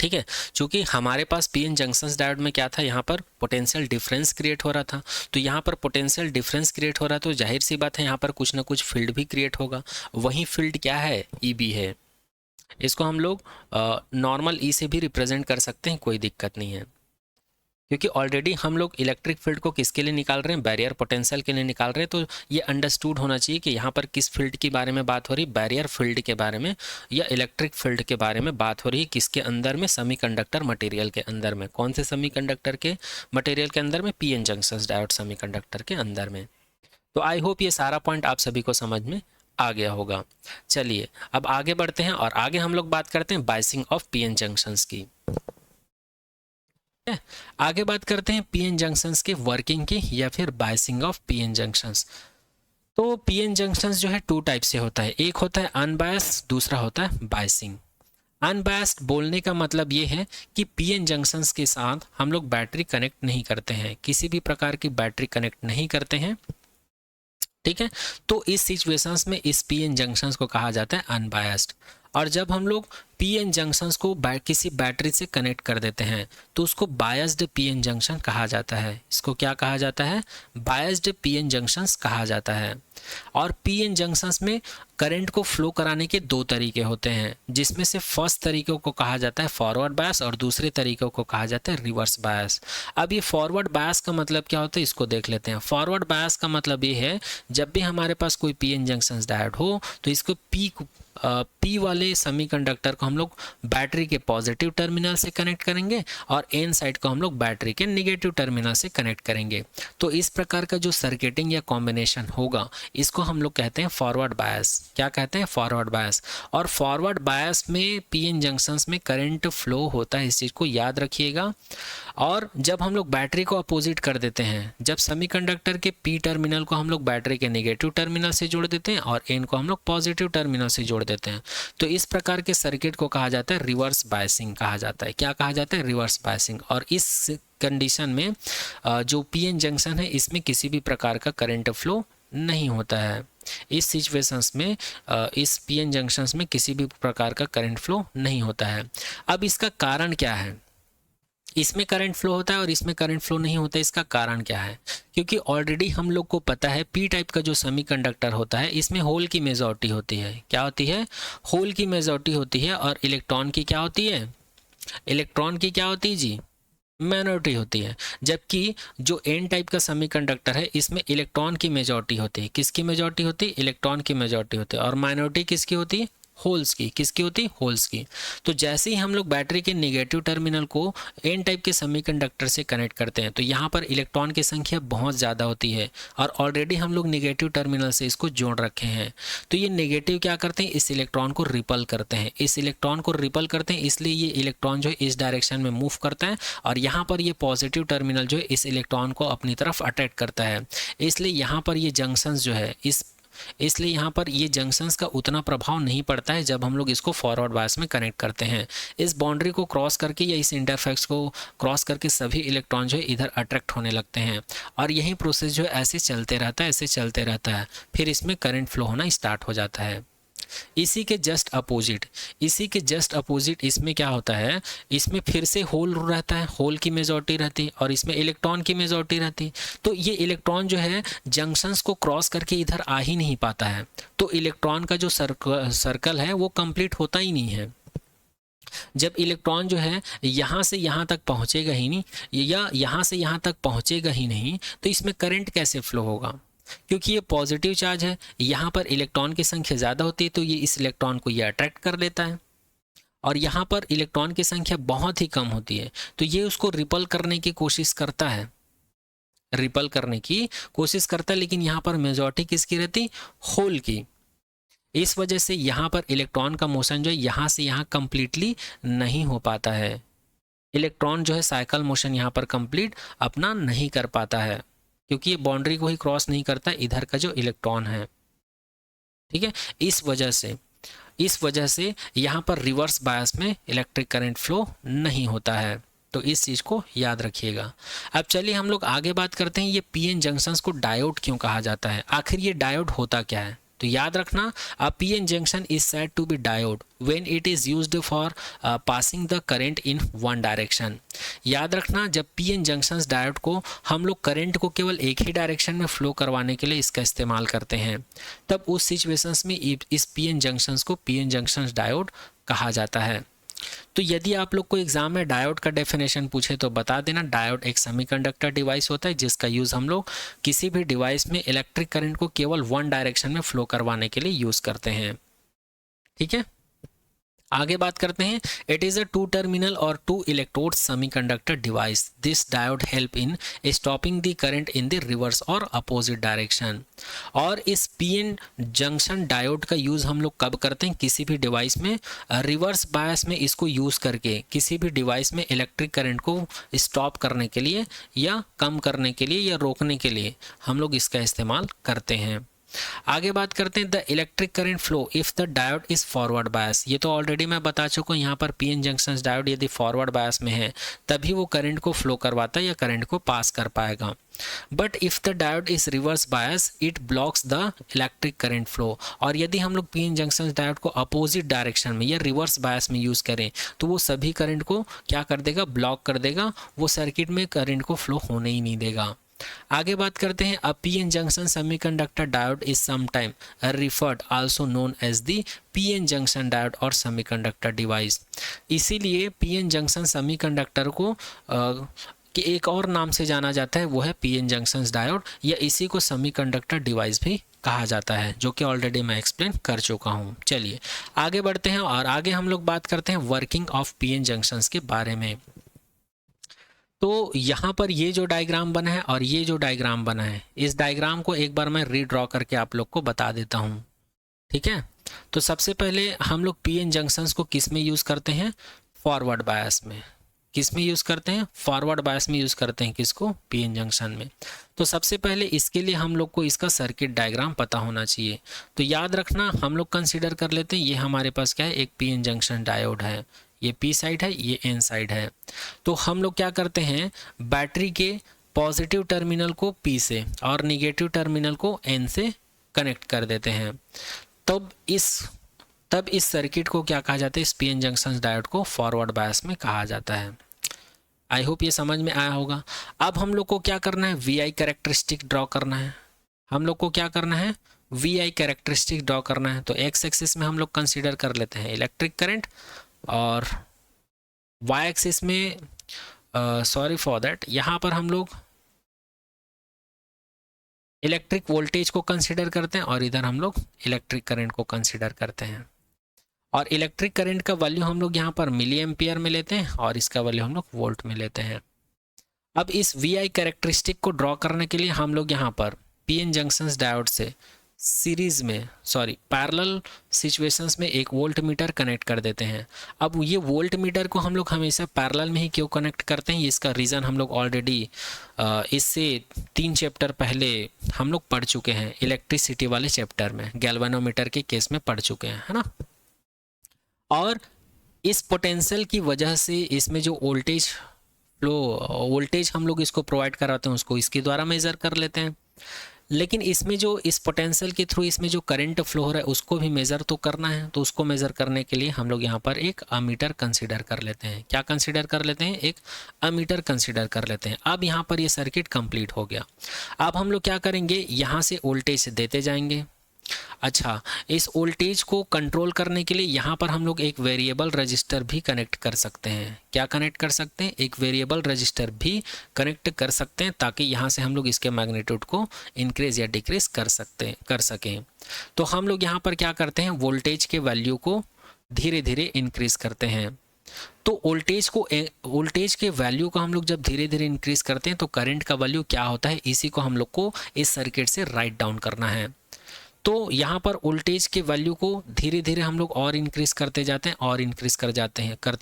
ठीक है, चूंकि हमारे पास पीएन जंक्शंस डायोड में क्या था, यहाँ पर पोटेंशियल डिफरेंस क्रिएट हो रहा था। तो यहाँ पर पोटेंशियल डिफरेंस क्रिएट हो रहा है तो जाहिर सी बात है यहाँ पर कुछ ना कुछ फील्ड भी क्रिएट होगा। वही फील्ड क्या है? EB है। इसको हम लोग नॉर्मल E से भी रिप्रेजेंट कर सकते हैं, कोई दिक्कत नहीं है। क्योंकि ऑलरेडी हम लोग इलेक्ट्रिक फील्ड को किसके लिए निकाल रहे हैं, बैरियर पोटेंशियल के लिए निकाल रहे हैं। तो ये अंडरस्टूड होना चाहिए कि यहाँ पर किस फील्ड के बारे में बात हो रही है, बैरियर फील्ड के बारे में या इलेक्ट्रिक फील्ड के बारे में बात हो रही है। किसके अंदर में, सेमीकंडक्टर मटेरियल के अंदर में। कौन से सेमीकंडक्टर के मटेरियल के अंदर में, पीएन जंक्शन डायोड सेमीकंडक्टर के अंदर में। तो आई होप ये सारा पॉइंट आप सभी को समझ में आ गया होगा। चलिए अब आगे बढ़ते हैं और आगे हम लोग बात करते हैं बायसिंग ऑफ पीएन जंक्शंस की। आगे बात करते हैं पीएन जंक्शंस की वर्किंग की या फिर बायसिंग ऑफ पीएन जंक्शंस। तो पीएन जंक्शंस जो है 2 टाइप से होता है, एक होता है अनबायस्ड, दूसरा होता है बायसिंग। अनबायस्ड बोलने का मतलब ये है कि पीएन जंक्शंस के साथ हम लोग बैटरी कनेक्ट नहीं करते हैं, किसी भी प्रकार की बैटरी कनेक्ट नहीं करते हैं, ठीक है। तो इस सिचुएशंस में इस पीएन जंक्शंस को कहा जाता है अनबायस्ड। और जब हम लोग पीएन जंक्शंस को किसी बैटरी से कनेक्ट कर देते हैं तो उसको बायस्ड पीएन जंक्शन कहा जाता है। इसको क्या कहा जाता है, बायस्ड पीएन जंक्शंस कहा जाता है। और पीएन जंक्शंस में करंट को फ्लो कराने के 2 तरीके होते हैं, जिसमें से फर्स्ट तरीके को कहा जाता है फॉरवर्ड बायस और दूसरे तरीके को कहा जाता है रिवर्स बायस। अब ये फॉरवर्ड बायस का मतलब क्या होता है, इसको देख लेते हैं। फॉरवर्ड बायस का मतलब ये है, जब भी हमारे पास कोई पीएन जंक्शन डायोड हो तो इसको पी वाले सेमीकंडक्टर को हम लोग बैटरी के पॉजिटिव टर्मिनल से कनेक्ट करेंगे और एन साइड को हम लोग बैटरी के नेगेटिव टर्मिनल से कनेक्ट करेंगे। तो इस प्रकार का जो सर्किटिंग या कॉम्बिनेशन होगा इसको हम लोग कहते हैं फॉरवर्ड बायस। क्या कहते हैं, फॉरवर्ड बायस। और फॉरवर्ड बायस में पीएन जंक्शंस में करंट फ्लो होता है, इस चीज़ को याद रखिएगा। और जब हम लोग बैटरी को अपोजिट कर देते हैं, जब सेमीकंडक्टर के पी टर्मिनल को हम लोग बैटरी के नेगेटिव टर्मिनल से जोड़ देते हैं और एन को हम लोग पॉजिटिव टर्मिनल से जोड़ देते हैं, तो इस प्रकार के सर्किट को कहा जाता है रिवर्स बायसिंग कहा जाता है। क्या कहा जाता है, रिवर्स बायसिंग। और इस कंडीशन में जो पीएन जंक्शन है इसमें किसी भी प्रकार का करंट फ्लो नहीं होता है। इस सिचुएशंस में इस पीएन जंक्शंस में किसी भी प्रकार का करंट फ्लो नहीं होता है। अब इसका कारण क्या है, इसमें करंट फ्लो होता है और इसमें करंट फ्लो नहीं होता है, इसका कारण क्या है? क्योंकि ऑलरेडी हम लोग को पता है पी टाइप का जो सेमीकंडक्टर होता है इसमें होल की मेजॉरिटी होती है। क्या होती है, होल की मेजॉरिटी होती है। और इलेक्ट्रॉन की क्या होती है, इलेक्ट्रॉन की क्या होती है जी, माइनॉरिटी होती है। जबकि जो एन टाइप का सेमीकंडक्टर है इसमें इलेक्ट्रॉन की मेजॉरिटी होती है। किसकी मेजॉरिटी होती है, इलेक्ट्रॉन की मेजॉरिटी होती है। और माइनॉरिटी किसकी होती है, होल्स की। किसकी होती है, होल्स की। तो जैसे ही हम लोग बैटरी के नेगेटिव टर्मिनल को एन टाइप के सेमीकंडक्टर से कनेक्ट करते हैं तो यहाँ पर इलेक्ट्रॉन की संख्या बहुत ज़्यादा होती है और ऑलरेडी हम लोग नेगेटिव टर्मिनल से इसको जोड़ रखे हैं। तो ये नेगेटिव क्या करते हैं, इस इलेक्ट्रॉन को रिपल करते हैं। इस इलेक्ट्रॉन को रिपल करते हैं, इसलिए ये इलेक्ट्रॉन जो है इस डायरेक्शन में मूव करता है और यहाँ पर ये पॉजिटिव टर्मिनल जो है इस इलेक्ट्रॉन को अपनी तरफ अट्रैक्ट करता है। इसलिए यहाँ पर ये जंक्शंस जो है इसलिए यहाँ पर ये जंक्शंस का उतना प्रभाव नहीं पड़ता है जब हम लोग इसको फॉरवर्ड बायस में कनेक्ट करते हैं। इस बाउंड्री को क्रॉस करके या इस इंटरफेक्स को क्रॉस करके सभी इलेक्ट्रॉन जो है इधर अट्रैक्ट होने लगते हैं और यही प्रोसेस जो है ऐसे चलते रहता है, ऐसे चलते रहता है। फिर इसमें करंट फ्लो होना स्टार्ट हो जाता है। इसी के जस्ट अपोजिट इसमें क्या होता है, इसमें फिर से होल रहता है, होल की मेजॉरिटी रहती है और इसमें इलेक्ट्रॉन की मेजॉरिटी रहती है। तो ये इलेक्ट्रॉन जो है जंक्शंस को क्रॉस करके इधर आ ही नहीं पाता है, तो इलेक्ट्रॉन का जो सर्कल है वो कंप्लीट होता ही नहीं है। जब इलेक्ट्रॉन जो है यहाँ से यहाँ तक पहुँचेगा ही नहीं या यहाँ से यहाँ तक पहुँचेगा ही नहीं तो इसमें करंट कैसे फ्लो होगा, क्योंकि ये पॉजिटिव चार्ज है। यहाँ पर इलेक्ट्रॉन की संख्या ज़्यादा होती है तो ये इस इलेक्ट्रॉन को ये अट्रैक्ट कर लेता है और यहाँ पर इलेक्ट्रॉन की संख्या बहुत ही कम होती है तो ये उसको रिपल करने की कोशिश करता है, लेकिन यहाँ पर मेजॉरिटी किसकी रहती, होल की। इस वजह से यहाँ पर इलेक्ट्रॉन का मोशन जो है यहाँ से यहाँ कंप्लीटली नहीं हो पाता है। इलेक्ट्रॉन जो है साइकिल मोशन यहाँ पर कंप्लीट अपना नहीं कर पाता है क्योंकि ये बाउंड्री को ही क्रॉस नहीं करता इधर का जो इलेक्ट्रॉन है, ठीक है। इस वजह से यहाँ पर रिवर्स बायस में इलेक्ट्रिक करंट फ्लो नहीं होता है। तो इस चीज़ को याद रखिएगा। अब चलिए हम लोग आगे बात करते हैं ये पीएन जंक्शंस को डायोड क्यों कहा जाता है, आखिर ये डायोड होता क्या है। तो याद रखना, a PN junction is said to be diode when it is used for passing the current in one direction. याद रखना, जब पीएन जंक्शंस डायोड को हम लोग करंट को केवल एक ही डायरेक्शन में फ्लो करवाने के लिए इसका इस्तेमाल करते हैं, तब उस सिचुएशंस में इस पीएन जंक्शंस को पीएन जंक्शंस डायोड कहा जाता है। तो यदि आप लोग को एग्जाम में डायोड का डेफिनेशन पूछे तो बता देना, डायोड एक सेमीकंडक्टर डिवाइस होता है जिसका यूज़ हम लोग किसी भी डिवाइस में इलेक्ट्रिक करंट को केवल वन डायरेक्शन में फ्लो करवाने के लिए यूज़ करते हैं। ठीक है, आगे बात करते हैं। It is a two terminal और two electrode semiconductor device. This diode help in stopping the current in the reverse और अपोजिट डायरेक्शन। और इस पीएन जंक्शन डायोड का यूज़ हम लोग कब करते हैं? किसी भी डिवाइस में रिवर्स बायस में इसको यूज़ करके किसी भी डिवाइस में इलेक्ट्रिक करंट को स्टॉप करने के लिए या कम करने के लिए या रोकने के लिए हम लोग इसका इस्तेमाल करते हैं। आगे बात करते हैं the electric current flow if the diode is forward bias. ये तो ऑलरेडी मैं बता चुका हूँ, यहाँ पर पीएन जंक्शन डायोड यदि फॉरवर्ड बायस में है तभी वो करंट को फ्लो करवाता है या करंट को पास कर पाएगा। But if the diode is reverse bias it blocks the electric current flow. और यदि हम लोग पीएन जंक्शन डायोड को अपोजिट डायरेक्शन में या रिवर्स बायस में यूज़ करें तो वो सभी करंट को क्या कर देगा? ब्लॉक कर देगा, वो सर्किट में करंट को फ्लो होने ही नहीं देगा। आगे बात करते हैं a PN junction semiconductor diode is sometime referred also known as the PN junction diode और सेमीकंडक्टर डिवाइस। इसीलिए पीएन जंक्शन सेमीकंडक्टर को कि एक और नाम से जाना जाता है, वो है पीएन जंक्शन डायोड, या इसी को सेमीकंडक्टर डिवाइस भी कहा जाता है, जो कि ऑलरेडी मैं एक्सप्लेन कर चुका हूँ। चलिए आगे बढ़ते हैं और आगे हम लोग बात करते हैं वर्किंग ऑफ पीएन जंक्शंस के बारे में। तो यहाँ पर ये जो डायग्राम बना है और ये जो डायग्राम बना है, इस डायग्राम को एक बार मैं रीड्रॉ करके आप लोग को बता देता हूँ। ठीक है, तो सबसे पहले हम लोग पीएन जंक्शंस को किस में यूज़ करते हैं? फॉरवर्ड बायस में। किस में यूज़ करते हैं? फॉरवर्ड बायस में यूज़ करते हैं। किसको? पीएन जंक्शन में। तो सबसे पहले इसके लिए हम लोग को इसका सर्किट डायग्राम पता होना चाहिए। तो याद रखना, हम लोग कंसिडर कर लेते हैं ये हमारे पास क्या है? एक पीएन जंक्शन डायोड है, ये पी साइड है, ये एन साइड है। तो हम लोग क्या करते हैं? बैटरी के पॉजिटिव टर्मिनल को पी से और निगेटिव टर्मिनल को एन से कनेक्ट कर देते हैं। तब इस सर्किट को क्या कहा जाता है? इस पीएन जंक्शन डायोड को फॉरवर्ड बायस में कहा जाता है। आई होप ये समझ में आया होगा। अब हम लोग को क्या करना है? वीआई कैरेक्टरिस्टिक ड्रॉ करना है। हम लोग को क्या करना है? वीआई कैरेक्टरिस्टिक ड्रॉ करना है। तो एक्स एक्सिस में हम लोग कंसिडर कर लेते हैं इलेक्ट्रिक करंट और वाई एक्सिस में सॉरी फॉर दैट, यहाँ पर हम लोग इलेक्ट्रिक वोल्टेज को कंसिडर करते हैं और इधर हम लोग इलेक्ट्रिक करंट को कंसिडर करते हैं। और इलेक्ट्रिक करंट का वैल्यू हम लोग यहाँ पर मिली एम्पियर में लेते हैं और इसका वैल्यू हम लोग वोल्ट में लेते हैं। अब इस वी आई कैरेक्टरिस्टिक को ड्रॉ करने के लिए हम लोग यहाँ पर पीएन जंक्शंस डायोड से सीरीज में पैरेलल सिचुएशंस में एक वोल्ट मीटर कनेक्ट कर देते हैं। अब ये वोल्ट मीटर को हम लोग हमेशा पैरेलल में ही क्यों कनेक्ट करते हैं? इसका रीज़न हम लोग ऑलरेडी इससे 3 चैप्टर पहले हम लोग पढ़ चुके हैं, इलेक्ट्रिसिटी वाले चैप्टर में, गैल्वेनोमीटर के केस में पढ़ चुके हैं, है ना। और इस पोटेंशियल की वजह से इसमें जो वोल्टेज हम लोग इसको प्रोवाइड कराते हैं उसको इसके द्वारा मेज़र कर लेते हैं। लेकिन इसमें जो इस पोटेंशियल के थ्रू इसमें जो करंट फ्लो हो रहा है उसको भी मेज़र तो करना है। तो उसको मेज़र करने के लिए हम लोग यहाँ पर एक अमीटर कंसीडर कर लेते हैं। क्या कंसीडर कर लेते हैं? एक अमीटर कंसीडर कर लेते हैं। अब यहाँ पर ये सर्किट कंप्लीट हो गया। अब हम लोग क्या करेंगे? यहाँ से वोल्टेज देते जाएंगे। अच्छा, इस वोल्टेज को कंट्रोल करने के लिए यहाँ पर हम लोग एक वेरिएबल रजिस्टर भी कनेक्ट कर सकते हैं। क्या कनेक्ट कर सकते हैं? एक वेरिएबल रजिस्टर भी कनेक्ट कर सकते हैं ताकि यहाँ से हम लोग इसके मैग्नीट्यूड को इंक्रीज या डिक्रीज कर सकें। तो हम लोग यहाँ पर क्या करते हैं? वोल्टेज के वैल्यू को धीरे धीरे इंक्रीज करते हैं। तो वोल्टेज के वैल्यू को हम लोग जब धीरे धीरे इंक्रीज करते हैं तो करंट का वैल्यू क्या होता है, इसी को हम लोग को इस सर्किट से राइट डाउन करना है। तो यहाँ पर वोल्टेज के वैल्यू को धीरे धीरे हम लोग और इंक्रीज करते जाते हैं और इंक्रीज करते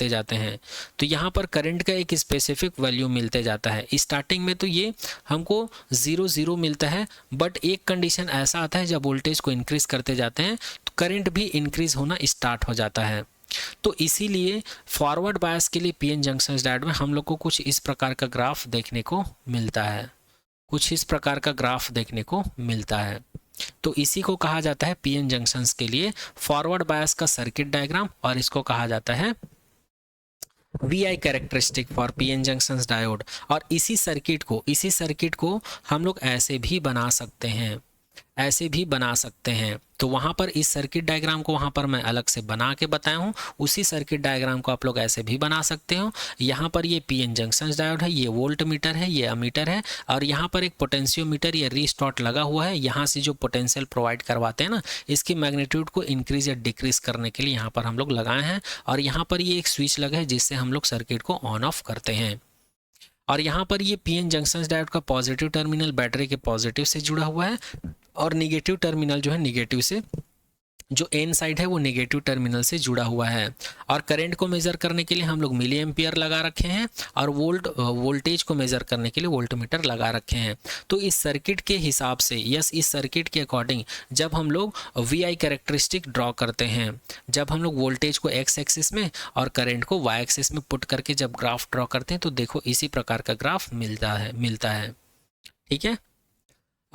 जाते हैं। तो यहाँ पर करंट का एक स्पेसिफिक वैल्यू मिलते जाता है। स्टार्टिंग में तो ये हमको 0 मिलता है, बट एक कंडीशन ऐसा आता है जब वोल्टेज को इंक्रीज करते जाते हैं तो करंट भी इंक्रीज होना स्टार्ट हो जाता है। तो इसीलिए फॉरवर्ड बायस के लिए पीएन जंक्शन डायोड में हम लोग को कुछ इस प्रकार का ग्राफ देखने को मिलता है। तो इसी को कहा जाता है पीएन जंक्शंस के लिए फॉरवर्ड बायस का सर्किट डायग्राम, और इसको कहा जाता है VI characteristic for PN junctions diode. और इसी सर्किट को हम लोग ऐसे भी बना सकते हैं। ऐसे भी बना सकते हैं। तो वहाँ पर इस सर्किट डायग्राम को वहाँ पर मैं अलग से बना के बताया हूँ, उसी सर्किट डायग्राम को आप लोग ऐसे भी बना सकते हो। यहाँ पर ये पीएन जंक्शन डायोड है, ये वोल्ट मीटर है, ये अमीटर है, और यहाँ पर एक पोटेंशियोमीटर या रीस्टार्ट लगा हुआ है। यहाँ से जो पोटेंशियल प्रोवाइड करवाते हैं ना, इसकी मैग्नीट्यूड को इंक्रीज या डिक्रीज करने के लिए यहाँ पर हम लोग लगाए हैं। और यहाँ पर ये एक स्विच लगा है जिससे हम लोग सर्किट को ऑन ऑफ करते हैं। और यहाँ पर ये पीएन जंक्शन डायोड का पॉजिटिव टर्मिनल बैटरी के पॉजिटिव से जुड़ा हुआ है, और निगेटिव टर्मिनल जो है निगेटिव से, जो एन साइड है वो नेगेटिव टर्मिनल से जुड़ा हुआ है। और करंट को मेज़र करने के लिए हम लोग मिली एम्पियर लगा रखे हैं, और वोल्टेज को मेज़र करने के लिए वोल्टमीटर लगा रखे हैं। तो इस सर्किट के हिसाब से, इस सर्किट के अकॉर्डिंग जब हम लोग वी आई कैरेक्टरिस्टिक ड्रॉ करते हैं, जब हम लोग वोल्टेज को एक्स एक्सिस में और करंट को वाई एक्सिस में पुट करके जब ग्राफ ड्रॉ करते हैं, तो देखो इसी प्रकार का ग्राफ मिलता है। ठीक है।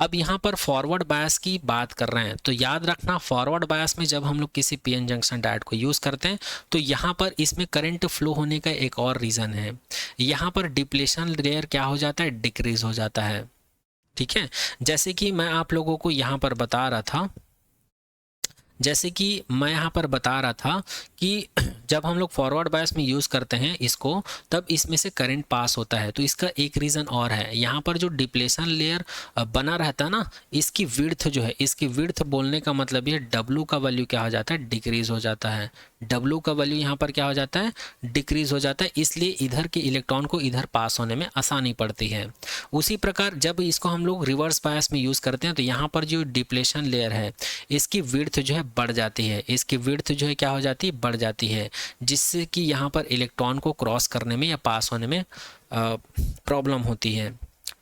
अब यहाँ पर फॉरवर्ड बायस की बात कर रहे हैं, तो याद रखना फॉरवर्ड बायस में जब हम लोग किसी पीएन जंक्शन डायोड को यूज़ करते हैं, तो यहाँ पर इसमें करंट फ्लो होने का एक और रीज़न है। यहाँ पर डिप्लेशन लेयर क्या हो जाता है, डिक्रीज हो जाता है। ठीक है। जैसे कि मैं आप लोगों को यहाँ पर बता रहा था कि जब हम लोग फॉरवर्ड बायस में यूज़ करते हैं इसको, तब इसमें से करंट पास होता है। तो इसका एक रीज़न और है, यहाँ पर जो डिप्लेशन लेयर बना रहता है ना, इसकी विड्थ जो है, इसकी विड्थ बोलने का मतलब ये W का वैल्यू क्या हो जाता है, डिक्रीज हो जाता है। W का वैल्यू यहाँ पर क्या हो जाता है, डिक्रीज हो जाता है। इसलिए इधर के इलेक्ट्रॉन को इधर पास होने में आसानी पड़ती है। उसी प्रकार जब इसको हम लोग रिवर्स बायस में यूज़ करते हैं, तो यहाँ पर जो डिप्लेशन लेयर है इसकी विड्थ जो है बढ़ जाती है, इसकी विड्थ जो है क्या हो जाती है, बढ़ जाती है, जिससे कि यहाँ पर इलेक्ट्रॉन को क्रॉस करने में या पास होने में प्रॉब्लम होती है।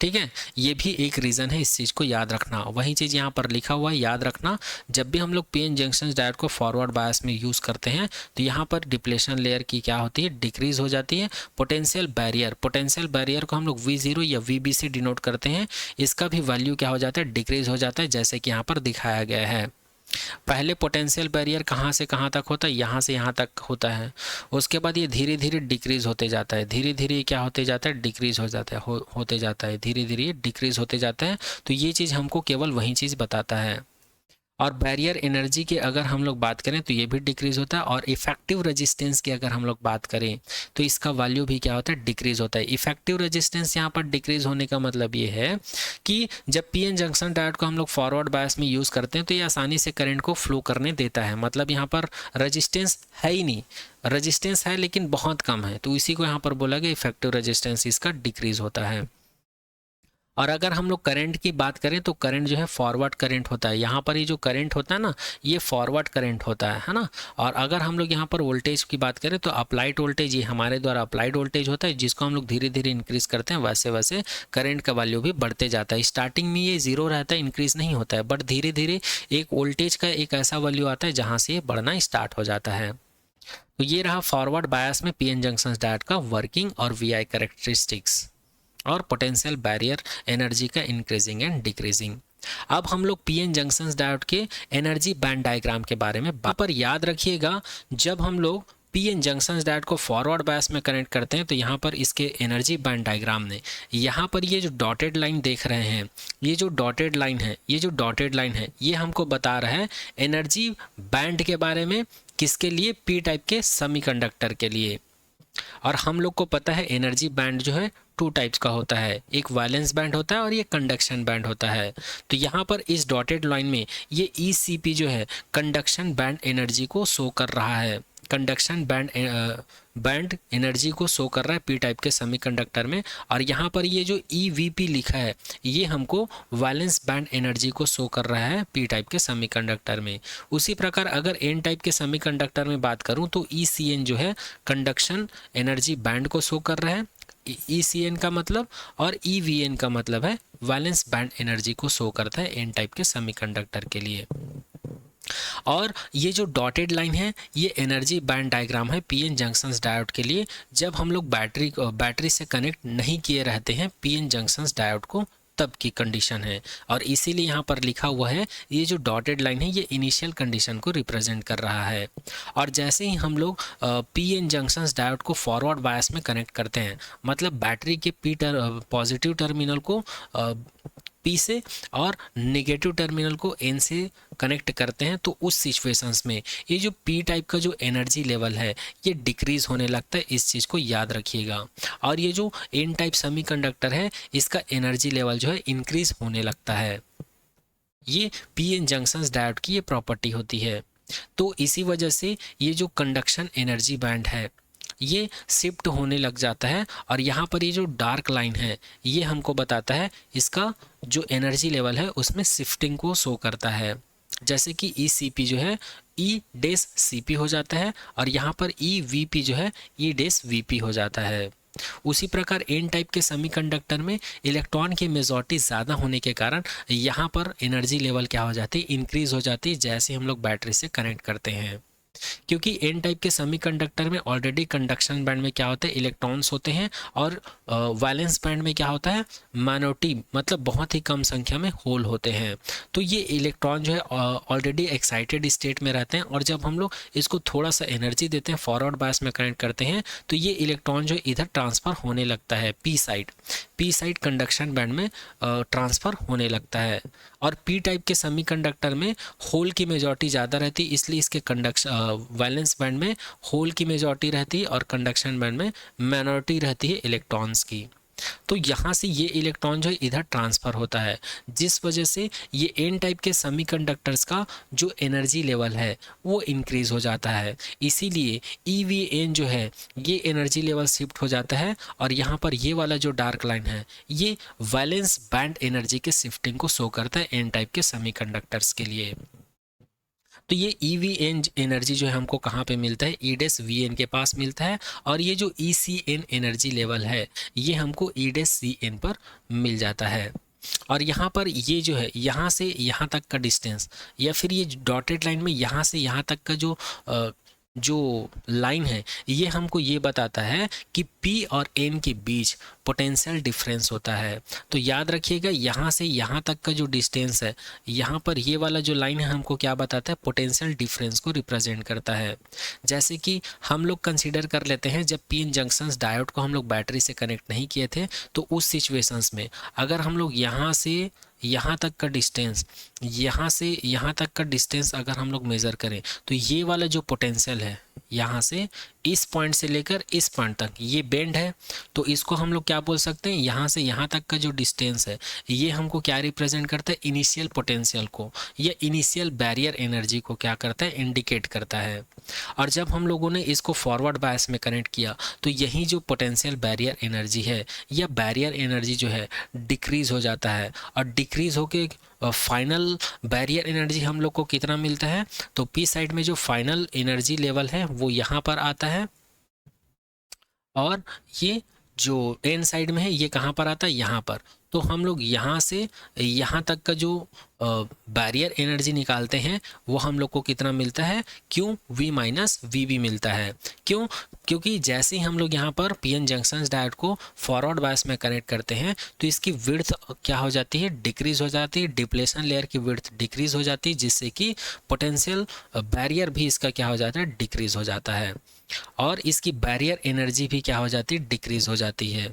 ठीक है। ये भी एक रीज़न है, इस चीज़ को याद रखना। वही चीज़ यहाँ पर लिखा हुआ है, याद रखना। जब भी हम लोग पीएन जंक्शन डायोड को फॉरवर्ड बायस में यूज़ करते हैं, तो यहाँ पर डिप्लेशन लेयर की क्या होती है, डिक्रीज हो जाती है। पोटेंशियल बैरियर को हम लोग V0 या VB से डिनोट करते हैं, इसका भी वैल्यू क्या हो जाता है, डिक्रीज हो जाता है, जैसे कि यहाँ पर दिखाया गया है। पहले पोटेंशियल बैरियर कहाँ से कहाँ तक होता है, यहाँ से यहाँ तक होता है। उसके बाद ये धीरे धीरे डिक्रीज होते जाता है, धीरे धीरे क्या होते जाता है, डिक्रीज हो जाता है, होते जाता है, धीरे धीरे डिक्रीज होते जाता है। तो ये चीज़ हमको केवल वही चीज़ बताता है। और बैरियर एनर्जी की अगर हम लोग बात करें तो ये भी डिक्रीज होता है। और इफेक्टिव रेजिस्टेंस की अगर हम लोग बात करें तो इसका वैल्यू भी क्या होता है, डिक्रीज होता है। इफेक्टिव रेजिस्टेंस यहाँ पर डिक्रीज होने का मतलब ये है कि जब पीएन जंक्शन डायोड को हम लोग फॉरवर्ड बायस में यूज़ करते हैं, तो ये आसानी से करंट को फ्लो करने देता है। मतलब यहाँ पर रेजिस्टेंस है ही नहीं, रेजिस्टेंस है लेकिन बहुत कम है, तो इसी को यहाँ पर बोला गया इफेक्टिव रेजिस्टेंस इसका डिक्रीज होता है। और अगर हम लोग करंट की बात करें तो करंट जो है फॉरवर्ड करंट होता है। यहाँ पर ये जो करंट होता है ना, ये फॉरवर्ड करंट होता है ना। और अगर हम लोग यहाँ पर वोल्टेज की बात करें तो अप्लाइड वोल्टेज, ये हमारे द्वारा अप्लाइड वोल्टेज होता है, जिसको हम लोग धीरे धीरे इंक्रीज करते हैं, वैसे वैसे करंट का वैल्यू भी बढ़ते जाता है। स्टार्टिंग में ये जीरो रहता है, इंक्रीज नहीं होता है, बट धीरे धीरे एक वोल्टेज का एक ऐसा वैल्यू आता है जहाँ से ये बढ़ना स्टार्ट हो जाता है। तो ये रहा फॉरवर्ड बायस में पीएन जंक्शन डायोड का वर्किंग और वीआई कैरेक्टरिस्टिक्स और पोटेंशियल बैरियर एनर्जी का इंक्रीजिंग एंड डिक्रीजिंग। अब हम लोग पीएन जंक्शन डायोड के एनर्जी बैंड डायग्राम के बारे में पर याद रखिएगा, जब हम लोग पीएन जंक्शन डायोड को फॉरवर्ड बायस में कनेक्ट करते हैं तो यहाँ पर इसके एनर्जी बैंड डायग्राम ने, यहाँ पर ये जो डॉटेड लाइन देख रहे हैं, ये जो डॉटेड लाइन है, ये हमको बता रहा है एनर्जी बैंड के बारे में। किसके लिए, पी टाइप के सेमीकंडक्टर के लिए। और हम लोग को पता है एनर्जी बैंड जो है टू टाइप्स का होता है, एक वैलेंस बैंड होता है और ये कंडक्शन बैंड होता है। तो यहाँ पर इस डॉटेड लाइन में ये ECP जो है कंडक्शन बैंड एनर्जी को शो कर रहा है, कंडक्शन बैंड एनर्जी को शो कर रहा है पी टाइप के सेमीकंडक्टर में। और यहाँ पर ये जो EVP लिखा है ये हमको वैलेंस बैंड एनर्जी को शो कर रहा है पी टाइप के सेमीकंडक्टर में। उसी प्रकार अगर एन टाइप के सेमीकंडक्टर में बात करूँ तो ECN जो है कंडक्शन एनर्जी बैंड को शो कर रहा है, ECN का मतलब, और EVN का मतलब है वैलेंस बैंड एनर्जी को शो करता है एन टाइप के सेमीकंडक्टर के लिए। और ये जो डॉटेड लाइन है ये एनर्जी बैंड डायग्राम है पीएन जंक्शन डायोड के लिए, जब हम लोग बैटरी से कनेक्ट नहीं किए रहते हैं पीएन जंक्शन डायोड को, तब की कंडीशन है। और इसीलिए यहाँ पर लिखा हुआ है ये जो डॉटेड लाइन है ये इनिशियल कंडीशन को रिप्रेजेंट कर रहा है। और जैसे ही हम लोग पीएन जंक्शन डायोड को फॉरवर्ड बायस में कनेक्ट करते हैं, मतलब बैटरी के पॉजिटिव टर्मिनल को पी से और नेगेटिव टर्मिनल को एन से कनेक्ट करते हैं, तो उस सिचुएशंस में ये जो पी टाइप का जो एनर्जी लेवल है ये डिक्रीज होने लगता है। इस चीज़ को याद रखिएगा। और ये जो एन टाइप सेमीकंडक्टर है इसका एनर्जी लेवल जो है इंक्रीज होने लगता है। ये पी एन जंक्शंस डायोड की ये प्रॉपर्टी होती है। तो इसी वजह से ये जो कंडक्शन एनर्जी बैंड है ये शिफ्ट होने लग जाता है। और यहाँ पर ये जो डार्क लाइन है ये हमको बताता है इसका जो एनर्जी लेवल है उसमें शिफ्टिंग को शो करता है। जैसे कि ई सी पी जो है ई डेस सी पी हो जाता है, और यहाँ पर ई वी पी जो है ई डेस वी पी हो जाता है। उसी प्रकार एन टाइप के सेमीकंडक्टर में इलेक्ट्रॉन की मेजॉरिटी ज़्यादा होने के कारण यहाँ पर एनर्जी लेवल क्या हो जाती है, इंक्रीज हो जाती है जैसे हम लोग बैटरी से कनेक्ट करते हैं। क्योंकि एन टाइप के सेमीकंडक्टर में ऑलरेडी कंडक्शन बैंड में क्या होता है, इलेक्ट्रॉन्स होते हैं, और वैलेंस बैंड में क्या होता है, माइनॉरिटी मतलब बहुत ही कम संख्या में होल होते हैं। तो ये इलेक्ट्रॉन जो है ऑलरेडी एक्साइटेड स्टेट में रहते हैं, और जब हम लोग इसको थोड़ा सा एनर्जी देते हैं, फॉरवर्ड बायस में कनेक्ट करते हैं, तो ये इलेक्ट्रॉन जो इधर ट्रांसफ़र होने लगता है पी साइड कंडक्शन बैंड में ट्रांसफ़र होने लगता है। और पी टाइप के सेमीकंडक्टर में होल की मेजॉरिटी ज़्यादा रहती है, इसलिए इसके वैलेंस बैंड में होल की मेजॉरिटी रहती है और कंडक्शन बैंड में माइनॉरिटी रहती है इलेक्ट्रॉन्स की। तो यहाँ से ये इलेक्ट्रॉन जो है इधर ट्रांसफ़र होता है, जिस वजह से ये एन टाइप के सेमीकंडक्टर्स का जो एनर्जी लेवल है वो इंक्रीज़ हो जाता है। इसीलिए ई वी एन जो है ये एनर्जी लेवल शिफ्ट हो जाता है, और यहाँ पर ये वाला जो डार्क लाइन है ये वैलेंस बैंड एनर्जी के शिफ्टिंग को शो करता है एन टाइप के सेमीकंडक्टर्स के लिए। तो ये ई वी एन एनर्जी जो है हमको कहाँ पे मिलता है, ई डेस वी एन के पास मिलता है, और ये जो ई सी एन एनर्जी लेवल है ये हमको ई डेस सी एन पर मिल जाता है। और यहाँ पर ये जो है यहाँ से यहाँ तक का डिस्टेंस, या फिर ये डॉटेड लाइन में यहाँ से यहाँ तक का जो लाइन है ये हमको ये बताता है कि P और N के बीच पोटेंशियल डिफरेंस होता है। तो याद रखिएगा यहाँ से यहाँ तक का जो डिस्टेंस है, यहाँ पर ये वाला जो लाइन है हमको क्या बताता है, पोटेंशियल डिफरेंस को रिप्रेजेंट करता है। जैसे कि हम लोग कंसीडर कर लेते हैं जब पी एन जंक्शंस डायोड को हम लोग बैटरी से कनेक्ट नहीं किए थे, तो उस सिचुएशंस में अगर हम लोग यहाँ से यहाँ तक का डिस्टेंस, यहाँ से यहाँ तक का डिस्टेंस अगर हम लोग मेज़र करें, तो ये वाला जो पोटेंशियल है यहाँ से इस पॉइंट से लेकर इस पॉइंट तक ये बेंड है, तो इसको हम लोग क्या बोल सकते हैं, यहाँ से यहाँ तक का जो डिस्टेंस है ये हमको क्या रिप्रेजेंट करता है, इनिशियल पोटेंशियल को या इनिशियल बैरियर एनर्जी को क्या करता है, इंडिकेट करता है। और जब हम लोगों ने इसको फॉरवर्ड बायस में कनेक्ट किया तो यही जो पोटेंशियल बैरियर एनर्जी है या बैरियर एनर्जी जो है डिक्रीज़ हो जाता है, और डिक्रीज़ होके फाइनल बैरियर एनर्जी हम लोग को कितना मिलता है, तो पी साइड में जो फाइनल एनर्जी लेवल है वो यहाँ पर आता है, और ये जो एन साइड में है ये कहाँ पर आता है, यहाँ पर। तो हम लोग यहाँ से यहाँ तक का जो बैरियर एनर्जी निकालते हैं वो हम लोग को कितना मिलता है, Q V minus V B मिलता है। क्यों? क्योंकि जैसे ही हम लोग यहाँ पर पी एन जंक्शंस डायोड को फॉरवर्ड बायस में कनेक्ट करते हैं तो इसकी विड्थ क्या हो जाती है, डिक्रीज़ हो जाती है, डिप्लेशन लेयर की विड्थ डिक्रीज़ हो जाती है, जिससे कि पोटेंशियल बैरियर भी इसका क्या हो जाता है, डिक्रीज़ हो जाता है, और इसकी बैरियर एनर्जी भी क्या हो जाती है, डिक्रीज़ हो जाती है।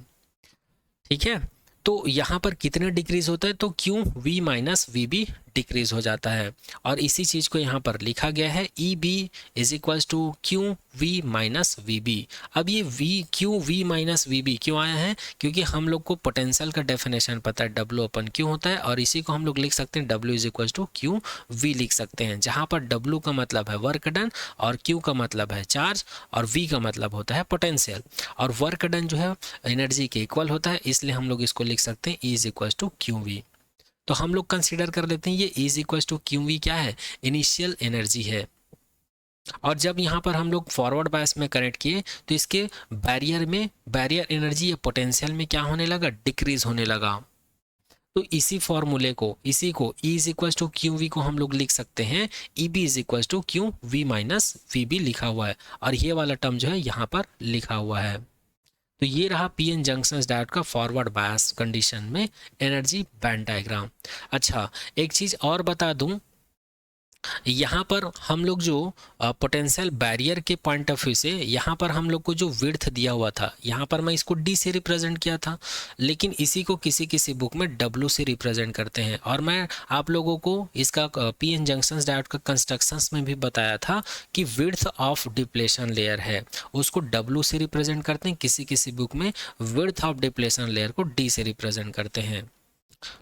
ठीक है, तो यहाँ पर कितना डिक्रीज़ होता है, तो Q V minus V B decrease हो जाता है, और इसी चीज़ को यहाँ पर लिखा गया है E B is equals to Q V minus V B. अब ये V Q V minus V B क्यों आया है, क्योंकि हम लोग को पोटेंशियल का डेफिनेशन पता है, डब्ल्यू अपन क्यों होता है, और इसी को हम लोग लिख सकते हैं W is equals to Q V लिख सकते हैं, जहाँ पर डब्ल्यू का मतलब है वर्क डन, और क्यू का मतलब है चार्ज, और वी का मतलब होता है पोटेंशियल, और वर्क डन जो है एनर्जी के इक्वल होता है, इसलिए हम लोग इसको लिख सकते हैं E is equals to Q V. तो हम लोग कंसीडर कर लेते हैं ये is equal to Q V क्या है, इनिशियल एनर्जी है। और जब यहाँ पर हम लोग फॉरवर्ड बायस में कनेक्ट किए तो इसके बैरियर एनर्जी या पोटेंशियल में क्या होने लगा, डिक्रीज होने लगा। तो इसी फॉर्मूले को इसी को E is equal to Q V को हम लोग लिख सकते हैं E B is equal to Q V minus V B लिखा हुआ है, और ये वाला टर्म जो है यहाँ पर लिखा हुआ है। तो ये रहा पी एन जंक्शंस डायोड का फॉरवर्ड बायस कंडीशन में एनर्जी बैंड डायग्राम। अच्छा, एक चीज़ और बता दूं यहाँ पर हम लोग जो पोटेंशियल बैरियर के पॉइंट ऑफ व्यू से यहाँ पर हम लोग को जो विड्थ दिया हुआ था, यहाँ पर मैं इसको डी से रिप्रेजेंट किया था, लेकिन इसी को किसी किसी बुक में डब्ल्यू से रिप्रेजेंट करते हैं। और मैं आप लोगों को इसका पी एन जंक्शंस डायोड का कंस्ट्रक्शंस में भी बताया था कि विड्थ ऑफ डिप्लेशन लेयर है उसको डब्ल्यू से रिप्रेजेंट करते हैं, किसी किसी बुक में विड्थ ऑफ डिप्लेशन लेयर को डी से रिप्रेजेंट करते हैं।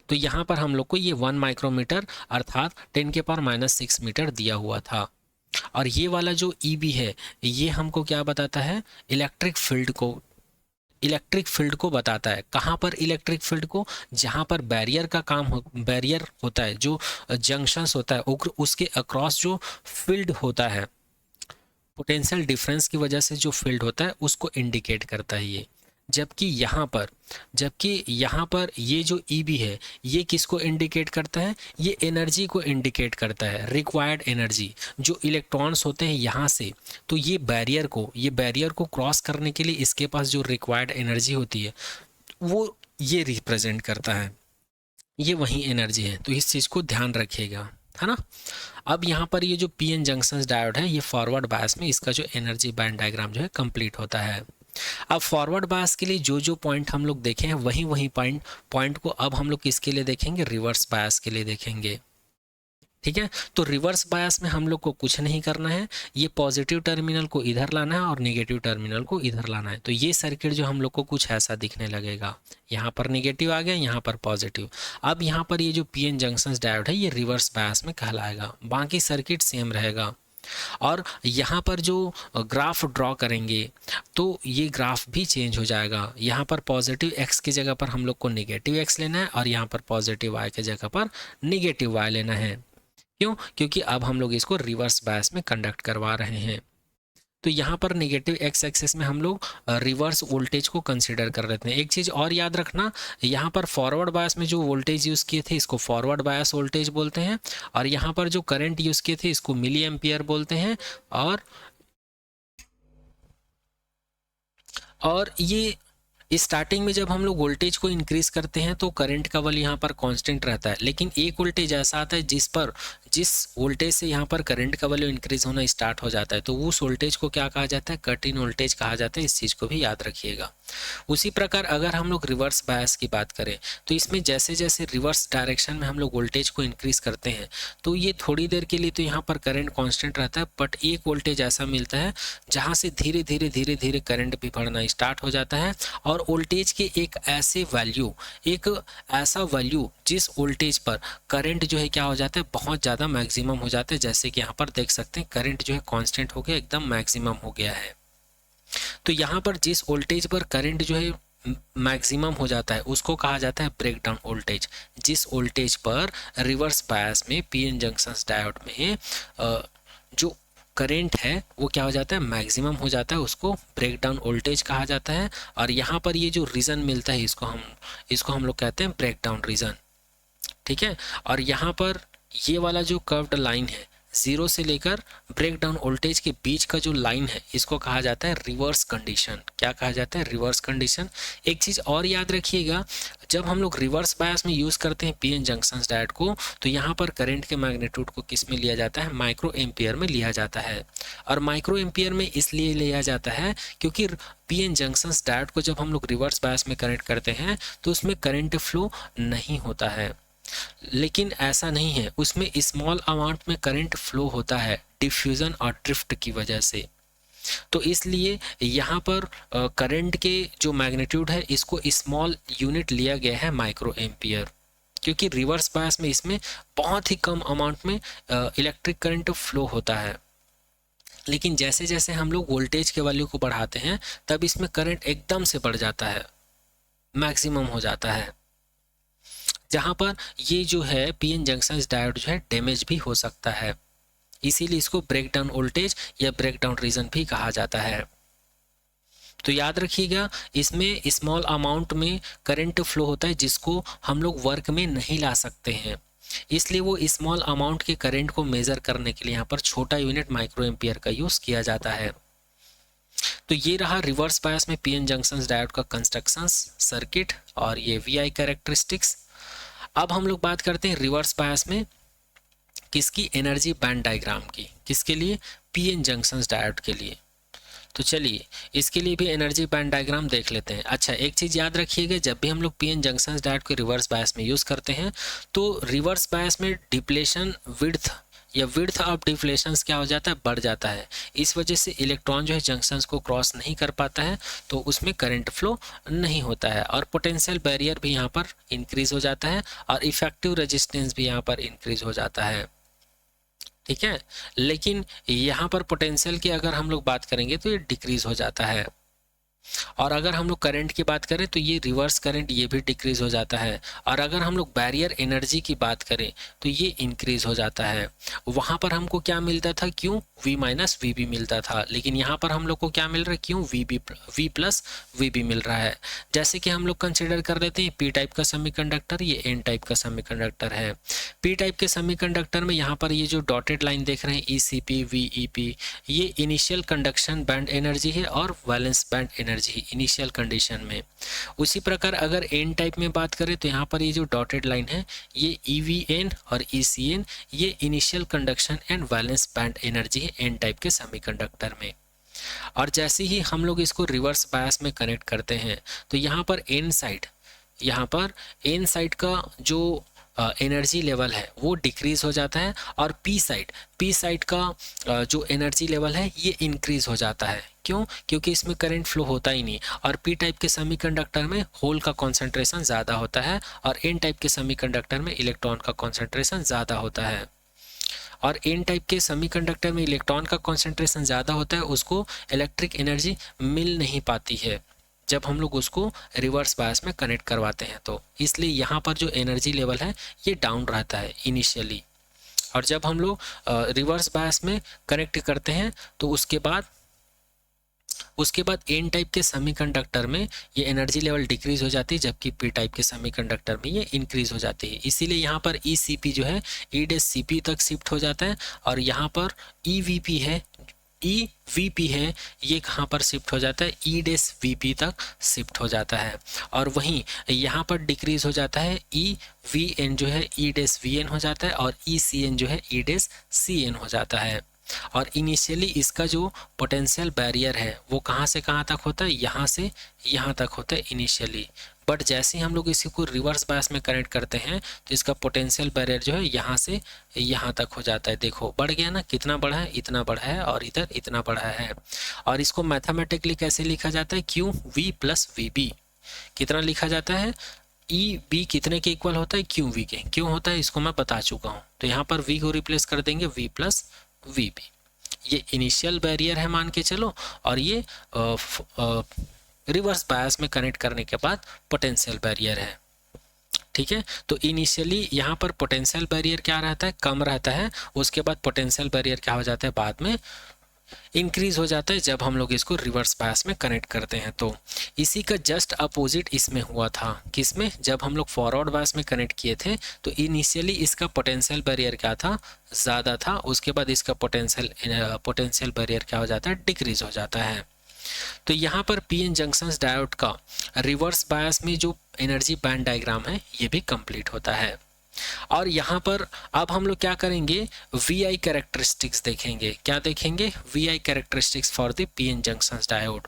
तो यहाँ पर हम लोग को ये 1 माइक्रोमीटर अर्थात 10⁻⁻⁶ मीटर दिया हुआ था। और ये वाला जो EB है ये हमको क्या बताता है, इलेक्ट्रिक फील्ड को बताता है। कहाँ पर इलेक्ट्रिक फील्ड को, जहाँ पर बैरियर होता है, जो जंक्शंस होता है उसके अक्रॉस जो फील्ड होता है, पोटेंशियल डिफरेंस की वजह से जो फील्ड होता है उसको इंडिकेट करता है ये। जबकि यहाँ पर ये जो EB है ये किसको इंडिकेट करता है, ये एनर्जी को इंडिकेट करता है, रिक्वायर्ड एनर्जी जो इलेक्ट्रॉन्स होते हैं यहाँ से। तो ये बैरियर को क्रॉस करने के लिए इसके पास जो रिक्वायर्ड एनर्जी होती है वो ये रिप्रेजेंट करता है, ये वही एनर्जी है। तो इस चीज़ को ध्यान रखिएगा, है ना। अब यहाँ पर ये जो PN जंक्शंस डायोड है ये फॉरवर्ड बायस में इसका जो एनर्जी बैंड डायग्राम जो है कंप्लीट होता है। अब फॉरवर्ड बायस के लिए जो जो पॉइंट हम लोग देखे हैं वही पॉइंट को अब हम लोग किसके लिए देखेंगे, रिवर्स बायस के लिए देखेंगे। ठीक है, तो रिवर्स बायस में हम लोग को कुछ नहीं करना है, ये पॉजिटिव टर्मिनल को इधर लाना है और नेगेटिव टर्मिनल को इधर लाना है। तो ये सर्किट जो हम लोग को कुछ ऐसा दिखने लगेगा, यहाँ पर नेगेटिव आ गया, यहाँ पर पॉजिटिव। अब यहाँ पर ये जो PN जंक्शंस डायोड है ये रिवर्स बायस में कहलाएगा, बाकी सर्किट सेम रहेगा। और यहाँ पर जो ग्राफ ड्रॉ करेंगे तो ये ग्राफ भी चेंज हो जाएगा। यहाँ पर पॉजिटिव x की जगह पर हम लोग को नेगेटिव x लेना है और यहाँ पर पॉजिटिव y की जगह पर नेगेटिव y लेना है। क्यों? क्योंकि अब हम लोग इसको रिवर्स बायस में कंडक्ट करवा रहे हैं। तो यहाँ पर नेगेटिव x एक्सिस में हम लोग रिवर्स वोल्टेज को कंसीडर कर लेते हैं। एक चीज़ और याद रखना, यहाँ पर फॉरवर्ड बायस में जो वोल्टेज यूज़ किए थे इसको फॉरवर्ड बायस वोल्टेज बोलते हैं, और यहाँ पर जो करंट यूज़ किए थे इसको मिली एम्पियर बोलते हैं। और ये स्टार्टिंग में जब हम लोग वोल्टेज को इंक्रीज करते हैं तो करंट का वैल्यू यहाँ पर कांस्टेंट रहता है, लेकिन एक वोल्टेज ऐसा आता है जिस वोल्टेज से यहाँ पर करंट का वैल्यू इंक्रीज होना स्टार्ट हो जाता है, तो उस वोल्टेज को क्या कहा जाता है, कट इन वोल्टेज कहा जाता है। इस चीज़ को भी याद रखिएगा। उसी प्रकार अगर हम लोग रिवर्स बायस की बात करें तो इसमें जैसे जैसे रिवर्स डायरेक्शन में हम लोग वोल्टेज को इंक्रीज करते हैं तो ये थोड़ी देर के लिए तो यहाँ पर करंट कांस्टेंट रहता है, बट एक वोल्टेज ऐसा मिलता है जहाँ से धीरे धीरे करंट भी बढ़ना स्टार्ट हो जाता है। और वोल्टेज के एक ऐसा वैल्यू जिस वोल्टेज पर करंट जो है क्या हो जाता है, बहुत ज़्यादा मैक्सिमम हो जाता है। जैसे कि यहाँ पर देख सकते हैं करंट जो है कांस्टेंट हो गया, एकदम मैक्सिमम हो गया है। तो यहाँ पर जिस वोल्टेज पर करंट जो है मैक्सिमम हो जाता है उसको कहा जाता है ब्रेकडाउन वोल्टेज। जिस वोल्टेज पर रिवर्स बायस में PN जंक्शंस डायोड में जो करंट है वो क्या हो जाता है, मैक्सिमम हो जाता है, उसको ब्रेकडाउन वोल्टेज कहा जाता है। और यहाँ पर ये जो रीजन मिलता है इसको हम लोग कहते हैं ब्रेकडाउन रीजन। ठीक है, और यहाँ पर ये वाला जो कर्व्ड लाइन है 0 से लेकर ब्रेकडाउन वोल्टेज के बीच का जो लाइन है इसको कहा जाता है रिवर्स कंडीशन। क्या कहा जाता है, रिवर्स कंडीशन। एक चीज़ और याद रखिएगा, जब हम लोग रिवर्स बायस में यूज़ करते हैं PN जंक्शंस डायोड को तो यहाँ पर करंट के मैग्नीट्यूड को किस में लिया जाता है, माइक्रो एम्पियर में लिया जाता है। और माइक्रो एम्पियर में इसलिए लिया जाता है क्योंकि PN जंक्शंस डायोड को जब हम लोग रिवर्स बायस में कनेक्ट करते हैं तो उसमें करंट फ्लो नहीं होता है, लेकिन ऐसा नहीं है, उसमें स्मॉल अमाउंट में करंट फ्लो होता है डिफ्यूजन और ड्रिफ्ट की वजह से। तो इसलिए यहाँ पर करंट के जो मैग्नीट्यूड है इसको स्मॉल यूनिट लिया गया है माइक्रो एम्पियर, क्योंकि रिवर्स बायस में इसमें बहुत ही कम अमाउंट में इलेक्ट्रिक करंट फ्लो होता है। लेकिन जैसे जैसे हम लोग वोल्टेज के वैल्यू को बढ़ाते हैं तब इसमें करंट एकदम से बढ़ जाता है, मैक्सिमम हो जाता है, जहाँ पर ये जो है PN जंक्शंस डायोड जो है डैमेज भी हो सकता है। इसीलिए इसको ब्रेकडाउन वोल्टेज या ब्रेकडाउन रीजन भी कहा जाता है। तो याद रखिएगा, इसमें स्मॉल अमाउंट में करंट फ्लो होता है जिसको हम लोग वर्क में नहीं ला सकते हैं, इसलिए वो स्मॉल अमाउंट के करंट को मेजर करने के लिए यहाँ पर छोटा यूनिट माइक्रो एम्पियर का यूज किया जाता है। तो ये रहा रिवर्स बायस में PN जंक्शंस डायोड का कंस्ट्रक्शन सर्किट और ये VI कैरेक्टरिस्टिक्स। अब हम लोग बात करते हैं रिवर्स बायस में किसकी, एनर्जी बैंड डायग्राम की, किसके लिए, पीएन जंक्शंस डायोड के लिए। तो चलिए इसके लिए भी एनर्जी बैंड डायग्राम देख लेते हैं। अच्छा, एक चीज़ याद रखिएगा, जब भी हम लोग पीएन जंक्शंस डायोड को रिवर्स बायस में यूज़ करते हैं तो रिवर्स बायस में डिप्लेशन विड्थ या विड्थ ऑफ डिफ्लेशंस क्या हो जाता है, बढ़ जाता है। इस वजह से इलेक्ट्रॉन जो है जंक्शंस को क्रॉस नहीं कर पाता है, तो उसमें करंट फ्लो नहीं होता है और पोटेंशियल बैरियर भी यहाँ पर इंक्रीज हो जाता है और इफेक्टिव रेजिस्टेंस भी यहाँ पर इंक्रीज हो जाता है। ठीक है, लेकिन यहाँ पर पोटेंशियल की अगर हम लोग बात करेंगे तो ये डिक्रीज हो जाता है। और अगर हम लोग करंट की बात करें तो ये रिवर्स करंट ये भी डिक्रीज हो जाता है। और अगर हम लोग बैरियर एनर्जी की बात करें तो ये इंक्रीज हो जाता है। वहाँ पर हमको क्या मिलता था, क्यों, V माइनस वी बी मिलता था, लेकिन यहाँ पर हम लोग को क्या मिल रहा है, क्यों, V प्लस वी बी मिल रहा है। जैसे कि हम लोग कंसिडर कर लेते हैं पी टाइप का सेमीकंडक्टर, ये एन टाइप का सेमीकंडक्टर है। पी टाइप के सेमीकंडक्टर में यहाँ पर ये जो डॉटेड लाइन देख रहे हैं ECP VEP, ये इनिशियल कंडक्शन बैंड एनर्जी है और valence band energy initial condition में। उसी प्रकार अगर एन टाइप में बात करें तो यहाँ पर ये जो डॉटेड लाइन है ये EVN और ECN, ये initial conduction and valence band energy है एन टाइप के सेमीकंडक्टर में। और जैसे ही हम लोग इसको रिवर्स बायस में कनेक्ट करते हैं तो यहाँ पर एन साइड का जो एनर्जी लेवल है वो डिक्रीज हो जाता है और पी साइड का जो एनर्जी लेवल है ये इंक्रीज हो जाता है। क्यों, क्योंकि इसमें करंट फ्लो होता ही नहीं और पी टाइप के सेमीकंडक्टर में होल का कॉन्सेंट्रेशन ज़्यादा होता है और एन टाइप के सेमीकंडक्टर में इलेक्ट्रॉन का कॉन्सेंट्रेशन ज़्यादा होता है। और एन टाइप के सेमीकंडक्टर में इलेक्ट्रॉन का कॉन्सेंट्रेशन ज़्यादा होता है, उसको इलेक्ट्रिक एनर्जी मिल नहीं पाती है जब हम लोग उसको रिवर्स बायस में कनेक्ट करवाते हैं। तो इसलिए यहाँ पर जो एनर्जी लेवल है ये डाउन रहता है इनिशियली, और जब हम लोग रिवर्स बायस में कनेक्ट करते हैं तो उसके बाद एन टाइप के सेमीकंडक्टर में ये एनर्जी लेवल डिक्रीज हो जाती है, जबकि पी टाइप के सेमीकंडक्टर में ये इंक्रीज हो जाती है। इसीलिए यहाँ पर ECP जो है ECP तक शिफ्ट हो जाता है और यहाँ पर EVP है ये कहाँ पर शिफ्ट हो जाता है, EVP तक शिफ्ट हो जाता है। और वहीं यहाँ पर डिक्रीज हो जाता है EVN जो है EVN हो जाता है और ECN जो है ECN हो जाता है। और इनिशियली इसका जो पोटेंशियल बैरियर है वो कहाँ से कहाँ तक होता है, यहाँ से यहाँ तक होता है इनिशियली। बट जैसे ही हम लोग इसी को रिवर्स बायस में कनेक्ट करते हैं तो इसका पोटेंशियल बैरियर जो है यहाँ से यहाँ तक हो जाता है। देखो बढ़ गया ना, कितना बढ़ा है, इतना बढ़ा है और इधर इतना बढ़ा है। और इसको मैथमेटिकली कैसे लिखा जाता है, QV प्लस VB। कितना लिखा जाता है, EB कितने के इक्वल होता है, QV के। क्यों होता है इसको मैं बता चुका हूँ। तो यहाँ पर V को रिप्लेस कर देंगे V प्लस VB। ये इनिशियल बैरियर है मान के चलो, और ये रिवर्स बायस में कनेक्ट करने के बाद पोटेंशियल बैरियर है। ठीक है, तो इनिशियली यहाँ पर पोटेंशियल बैरियर क्या रहता है, कम रहता है। उसके बाद पोटेंशियल बैरियर क्या हो जाता है, बाद में इंक्रीज हो जाता है जब हम लोग इसको रिवर्स बायस में कनेक्ट करते हैं। तो इसी का जस्ट अपोजिट इसमें हुआ था, किसमें, जब हम लोग फॉरवर्ड बायस में कनेक्ट किए थे तो इनिशियली इसका पोटेंशियल बैरियर क्या था, ज़्यादा था। उसके बाद इसका पोटेंशियल बैरियर क्या हो जाता है, डिक्रीज हो जाता है। तो यहाँ पर पीएन जंक्शंस डायोड का रिवर्स बायस में जो एनर्जी बैंड डायग्राम है ये भी कंप्लीट होता है। और यहाँ पर अब हम लोग क्या करेंगे, VI कैरेक्टरिस्टिक्स देखेंगे। क्या देखेंगे, VI characteristics for the PN junctions diode.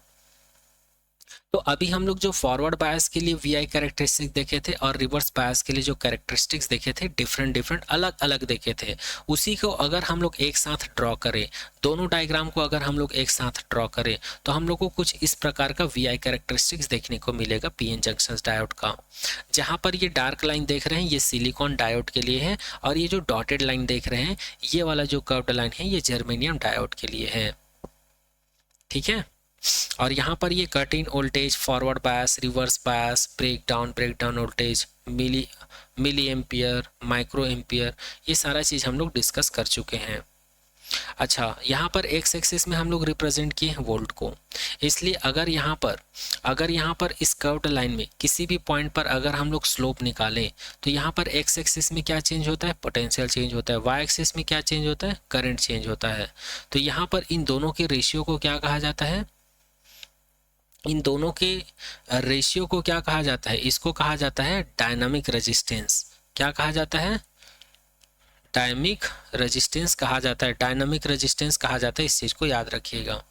तो अभी हम लोग जो फॉरवर्ड बायस के लिए VI कैरेक्टरिस्टिक्स देखे थे और रिवर्स बायस के लिए जो कैरेक्टरिस्टिक्स देखे थे, डिफरेंट अलग अलग देखे थे, उसी को अगर हम लोग एक साथ ड्रॉ करें, दोनों डायग्राम को अगर हम लोग एक साथ ड्रॉ करें तो हम लोग को कुछ इस प्रकार का VI कैरेक्टरिस्टिक्स देखने को मिलेगा पीएन जंक्शंस डायोड का। जहाँ पर ये डार्क लाइन देख रहे हैं ये सिलिकॉन डायोड के लिए है, और ये जो डॉटेड लाइन देख रहे हैं ये वाला जो कर्व्ड लाइन है ये जर्मेनियम डायोड के लिए है। ठीक है, और यहाँ पर ये cut in voltage, forward bias, reverse bias, breakdown voltage, milli ampere, micro ampere, ये सारा चीज़ हम लोग डिस्कस कर चुके हैं। अच्छा, यहाँ पर एक्स एक्सिस में हम लोग रिप्रेजेंट किए हैं वोल्ट को, इसलिए अगर यहाँ पर इस कर्व्ड लाइन में किसी भी पॉइंट पर अगर हम लोग स्लोप निकालें तो यहाँ पर एक्स एक्सिस में क्या चेंज होता है, पोटेंशियल चेंज होता है। वाई एक्सिस में क्या चेंज होता है, करंट चेंज होता है। तो यहाँ पर इन दोनों के रेशियो को क्या कहा जाता है, इन दोनों के रेशियो को क्या कहा जाता है, इसको कहा जाता है डायनामिक रेजिस्टेंस। क्या कहा जाता है, डायनामिक रेजिस्टेंस कहा जाता है, डायनामिक रेजिस्टेंस कहा जाता है, इस चीज़ को याद रखिएगा।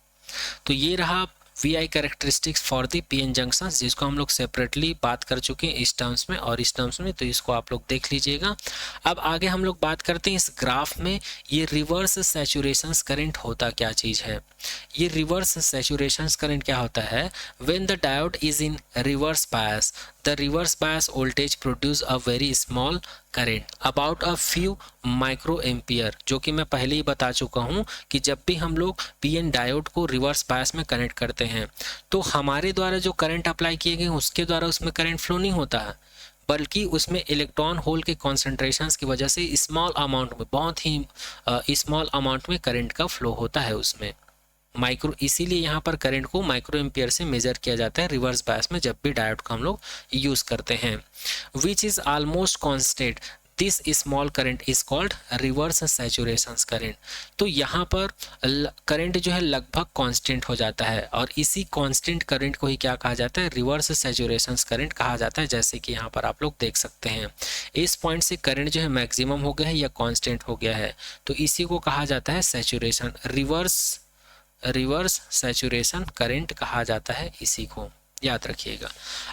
तो ये रहा VI characteristics for the PN junction, जिसको हम लोग सेपरेटली बात कर चुके हैं इस टर्म्स में और इस टर्म्स में, तो इसको आप लोग देख लीजिएगा। अब आगे हम लोग बात करते हैं इस ग्राफ में ये रिवर्स सैचुरेशन करंट होता क्या चीज़ है। ये रिवर्स सैचुरेशन करंट क्या होता है, when the diode is in reverse bias the reverse bias voltage produce a very small current about a few micro ampere, जो कि मैं पहले ही बता चुका हूं कि जब भी हम लोग PN डायोड को रिवर्स बायस में कनेक्ट करते हैं तो हमारे द्वारा जो करंट अप्लाई किए गए उसके द्वारा उसमें करंट फ्लो नहीं होता है, बल्कि उसमें इलेक्ट्रॉन होल के कॉन्सेंट्रेशंस की वजह से स्मॉल अमाउंट में, बहुत ही स्मॉल अमाउंट में करंट का फ्लो होता है उसमें माइक्रो, इसीलिए यहाँ पर करंट को माइक्रो एम्पियर से मेजर किया जाता है रिवर्स बायस में जब भी डायोड को हम लोग यूज करते हैं। Which is almost constant this small current is called reverse saturation current. तो यहाँ पर करंट जो है लगभग कांस्टेंट हो जाता है और इसी कांस्टेंट करंट को ही क्या कहा जाता है, रिवर्स सैचुरेशन करंट कहा जाता है। जैसे कि यहाँ पर आप लोग देख सकते हैं इस पॉइंट से करंट जो है मैक्सिमम हो गया है या कांस्टेंट हो गया है, तो इसी को कहा जाता है सैचुरेशन, रिवर्स सैचुरेशन करंट कहा जाता है, इसी को याद रखिएगा।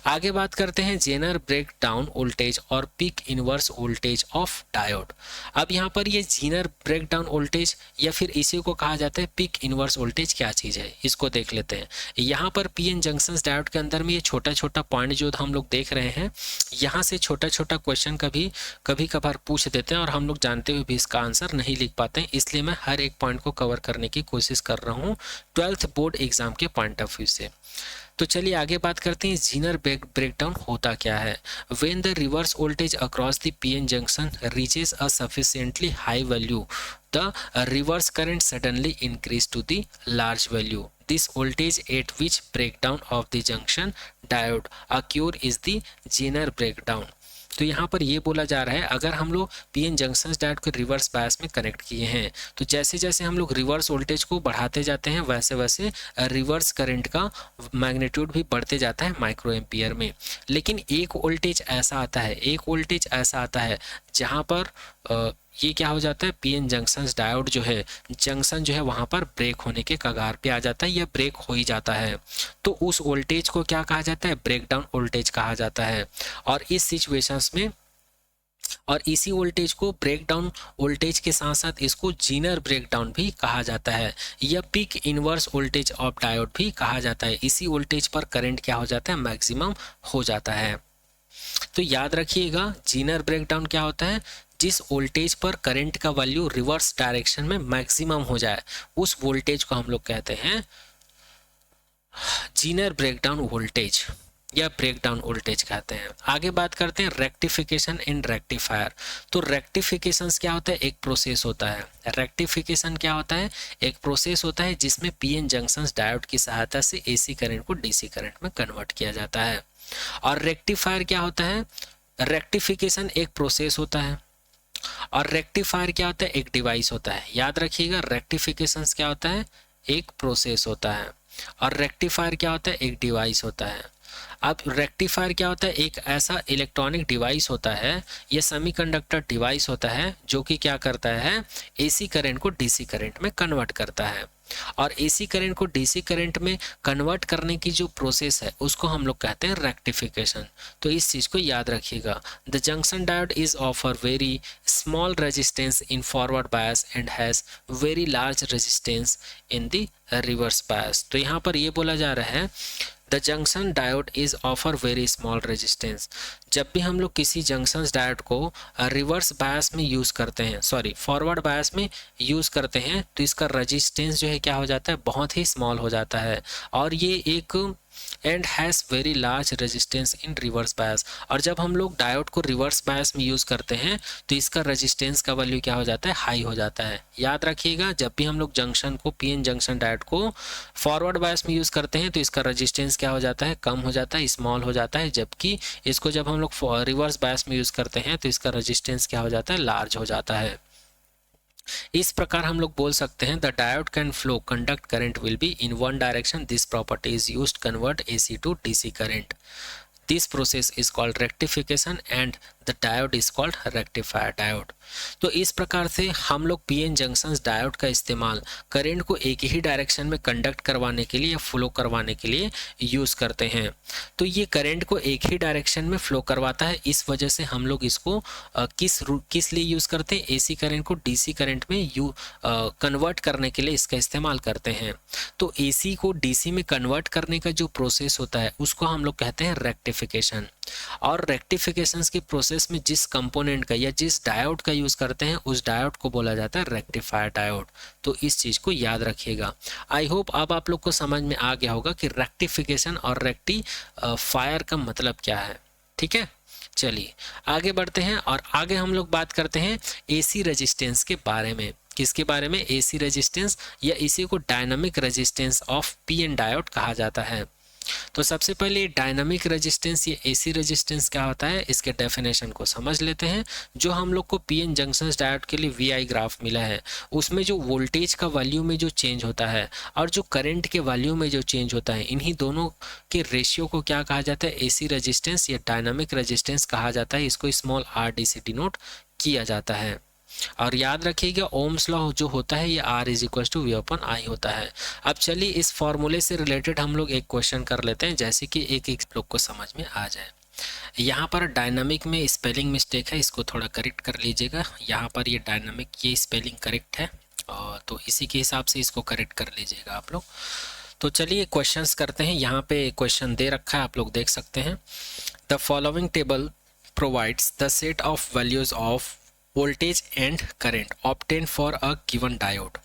आगे बात करते हैं जेनर ब्रेक डाउन वोल्टेज और peak inverse voltage of diode. अब यहाँ पर ये जेनर ब्रेक डाउन वोल्टेज या फिर इसी को कहा जाता है पीक इनवर्स वोल्टेज क्या चीज़ है, इसको देख लेते हैं। यहाँ पर PN जंक्शन डायोड के अंदर में ये छोटा छोटा पॉइंट जो हम लोग देख रहे हैं, यहाँ से छोटा छोटा क्वेश्चन कभी कभार पूछ देते हैं और हम लोग जानते हुए भी इसका आंसर नहीं लिख पाते हैं, इसलिए मैं हर एक पॉइंट को कवर करने की कोशिश कर रहा हूँ 12th बोर्ड एग्जाम के पॉइंट ऑफ व्यू से। तो चलिए आगे बात करते हैं जेनर ब्रेकडाउन होता क्या है। When the reverse voltage across the PN junction reaches a sufficiently high value the reverse current suddenly increase to the large value, this voltage at which breakdown of the junction diode occur is the Zener breakdown. तो यहाँ पर ये बोला जा रहा है अगर हम लोग PN जंक्शन डायोड को रिवर्स बायस में कनेक्ट किए हैं तो जैसे जैसे हम लोग रिवर्स वोल्टेज को बढ़ाते जाते हैं वैसे वैसे रिवर्स करंट का मैग्नीट्यूड भी बढ़ते जाता है माइक्रो एम्पियर में। लेकिन एक वोल्टेज ऐसा आता है जहाँ पर ये क्या हो जाता है, PN जंक्शन डायोड जो है जंक्शन जो है वहाँ पर ब्रेक होने के कगार पे आ जाता है या ब्रेक हो ही जाता है, तो उस वोल्टेज को क्या कहा जाता है, ब्रेकडाउन वोल्टेज कहा जाता है। और इस सिचुएशंस में और इसी वोल्टेज को ब्रेकडाउन वोल्टेज के साथ साथ इसको जेनर ब्रेकडाउन भी कहा जाता है या peak inverse voltage of diode भी कहा जाता है। इसी वोल्टेज पर करंट क्या हो जाता है, मैक्सिमम हो जाता है। तो याद रखिएगा जेनर ब्रेकडाउन क्या होता है, जिस वोल्टेज पर करंट का वैल्यू रिवर्स डायरेक्शन में मैक्सिमम हो जाए उस वोल्टेज को हम लोग कहते हैं जेनर ब्रेकडाउन वोल्टेज या ब्रेकडाउन वोल्टेज कहते हैं। आगे बात करते हैं रेक्टिफिकेशन एंड रेक्टिफायर। तो रेक्टिफिकेशन क्या होता है, एक प्रोसेस होता है। रेक्टिफिकेशन क्या होता है, एक प्रोसेस होता है जिसमें PN जंक्शन डायोड की सहायता से AC करंट को DC करंट में कन्वर्ट किया जाता है। और रेक्टिफायर क्या होता है, रेक्टिफिकेशन एक प्रोसेस होता है और रेक्टिफायर क्या होता है, एक डिवाइस होता है। याद रखिएगा रेक्टिफिकेशन क्या होता है, एक प्रोसेस होता है और रेक्टिफायर क्या होता है, एक डिवाइस होता है। अब रेक्टिफायर क्या होता है, एक ऐसा इलेक्ट्रॉनिक डिवाइस होता है या सेमीकंडक्टर डिवाइस होता है जो कि क्या करता है, AC करंट को DC करंट में कन्वर्ट करता है। और AC करंट को DC करंट में कन्वर्ट करने की जो प्रोसेस है उसको हम लोग कहते हैं रेक्टिफिकेशन। तो इस चीज को याद रखिएगा। The junction diode is offer very small resistance in forward bias and has very large resistance in the reverse bias. तो यहाँ पर ये बोला जा रहा है the junction diode is offer very small resistance. जब भी हम लोग किसी जंक्शन डायोड को रिवर्स बायस में यूज करते हैं, सॉरी फॉरवर्ड बायस में यूज करते हैं, तो इसका रेजिस्टेंस जो है क्या हो जाता है, बहुत ही स्मॉल हो जाता है और ये एक and has very large resistance in reverse bias. और जब हम लोग डायोड को रिवर्स बायस में यूज़ करते हैं तो इसका रेजिस्टेंस का वैल्यू क्या हो जाता है, हाई हो जाता है। याद रखिएगा जब भी हम लोग जंक्शन को PN जंक्शन डायोड को फॉरवर्ड बायस में यूज़ करते हैं तो इसका रेजिस्टेंस क्या हो जाता है, कम हो जाता है, स्मॉल हो जाता है। जबकि इसको जब हम लोग रिवर्स बायस में यूज़ करते हैं तो इसका रेजिस्टेंस क्या हो जाता है, लार्ज हो जाता है। इस प्रकार हम लोग बोल सकते हैं the diode can flow conduct current will be in one direction, this property is used convert AC to DC current. This process is called rectification and the diode is called rectifier diode. तो इस प्रकार से हम लोग पीएन जंक्शन डायोड का इस्तेमाल करंट को एक ही डायरेक्शन में कंडक्ट करवाने के लिए या फ्लो करवाने के लिए यूज करते हैं। तो ये करंट को एक ही डायरेक्शन में फ्लो करवाता है, इस वजह से हम लोग इसको किस लिए यूज करते हैं, एसी करंट को डीसी करंट में कन्वर्ट करने के लिए इसका इस्तेमाल करते हैं। तो एसी को डीसी में कन्वर्ट करने का जो प्रोसेस होता है उसको हम लोग कहते हैं रेक्टिफिकेशन। और रेक्टिफिकेशन की प्रोसेस में जिस कंपोनेंट का या जिस डायोड का यूज करते हैं उस डायोड को बोला जाता है रेक्टिफायर डायोड। तो इस चीज को याद रखिएगा। आई होप अब आप लोग को समझ में आ गया होगा कि रेक्टिफिकेशन और रेक्टिफायर का मतलब क्या है। ठीक है, चलिए आगे बढ़ते हैं और आगे हम लोग बात करते हैं एसी रेजिस्टेंस के बारे में। किसके बारे में? एसी रेजिस्टेंस, या इसी को dynamic resistance of PN diode कहा जाता है। तो सबसे पहले डायनामिक रेजिस्टेंस या एसी रेजिस्टेंस क्या होता है, इसके डेफिनेशन को समझ लेते हैं। जो हम लोग को पीएन जंक्शन डायोड के लिए वीआई ग्राफ मिला है उसमें जो वोल्टेज का वैल्यू में जो चेंज होता है और जो करंट के वैल्यू में जो चेंज होता है, इन्हीं दोनों के रेशियो को क्या कहा जाता है? एसी रेजिस्टेंस या डायनामिक रेजिस्टेंस कहा जाता है। इसको स्मॉल आर डी से डिनोट किया जाता है। और याद रखिएगा ओम्स लॉ जो होता है ये R is equal to V upon I होता है। अब चलिए इस फॉर्मूले से रिलेटेड हम लोग एक क्वेश्चन कर लेते हैं, जैसे कि एक लोग को समझ में आ जाए। यहाँ पर डायनामिक में स्पेलिंग मिस्टेक है, इसको थोड़ा करेक्ट कर लीजिएगा। यहाँ पर ये डायनामिक ये स्पेलिंग करेक्ट है, और तो इसी के हिसाब से इसको करेक्ट कर लीजिएगा आप लोग। तो चलिए क्वेश्चंस करते हैं। यहाँ पे क्वेश्चन दे रखा है, आप लोग देख सकते हैं। The following table provides the set of values of voltage and current obtain for a given diode.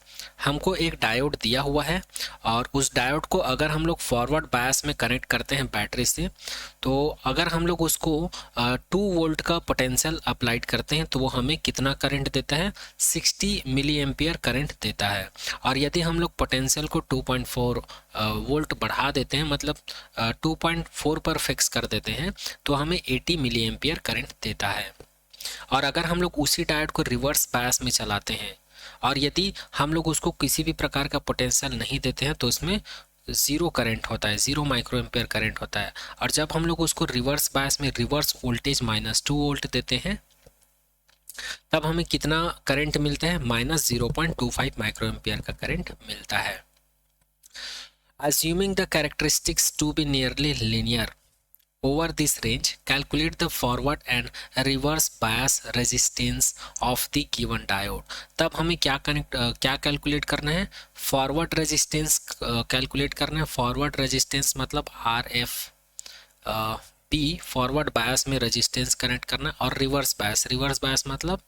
हमको एक डायोड दिया हुआ है और उस डायोड को अगर हम लोग फॉरवर्ड बायस में कनेक्ट करते हैं बैटरी से, तो अगर हम लोग उसको 2 वोल्ट का पोटेंशियल अप्लाइड करते हैं तो वो हमें कितना करंट देता है? 60 मिली एम्पियर करंट देता है। और यदि हम लोग पोटेंशियल को 2.4 वोल्ट बढ़ा देते हैं, मतलब 2.4 पर फिक्स कर देते हैं, तो हमें 80 मिली एम्पियर करंट देता है। और अगर हम लोग उसी डायोड को रिवर्स बायस में चलाते हैं और यदि हम लोग उसको किसी भी प्रकार का पोटेंशियल नहीं देते हैं तो उसमें 0 करंट होता है, 0 माइक्रो एम्पियर करंट होता है। और जब हम लोग उसको रिवर्स बायस में रिवर्स वोल्टेज -2 वोल्ट देते हैं तब हमें कितना करंट मिलता है? -0.25 माइक्रो एम्पियर का करंट मिलता है। Assuming the characteristics to be nearly linear over this range, calculate the forward and reverse bias resistance of the given diode। तब हमें क्या कैलकुलेट करना है? फॉरवर्ड रेजिस्टेंस कैलकुलेट करना है। फॉरवर्ड रेजिस्टेंस मतलब RF P, फॉरवर्ड बायस में रेजिस्टेंस कनेक्ट करना, और रिवर्स बायस मतलब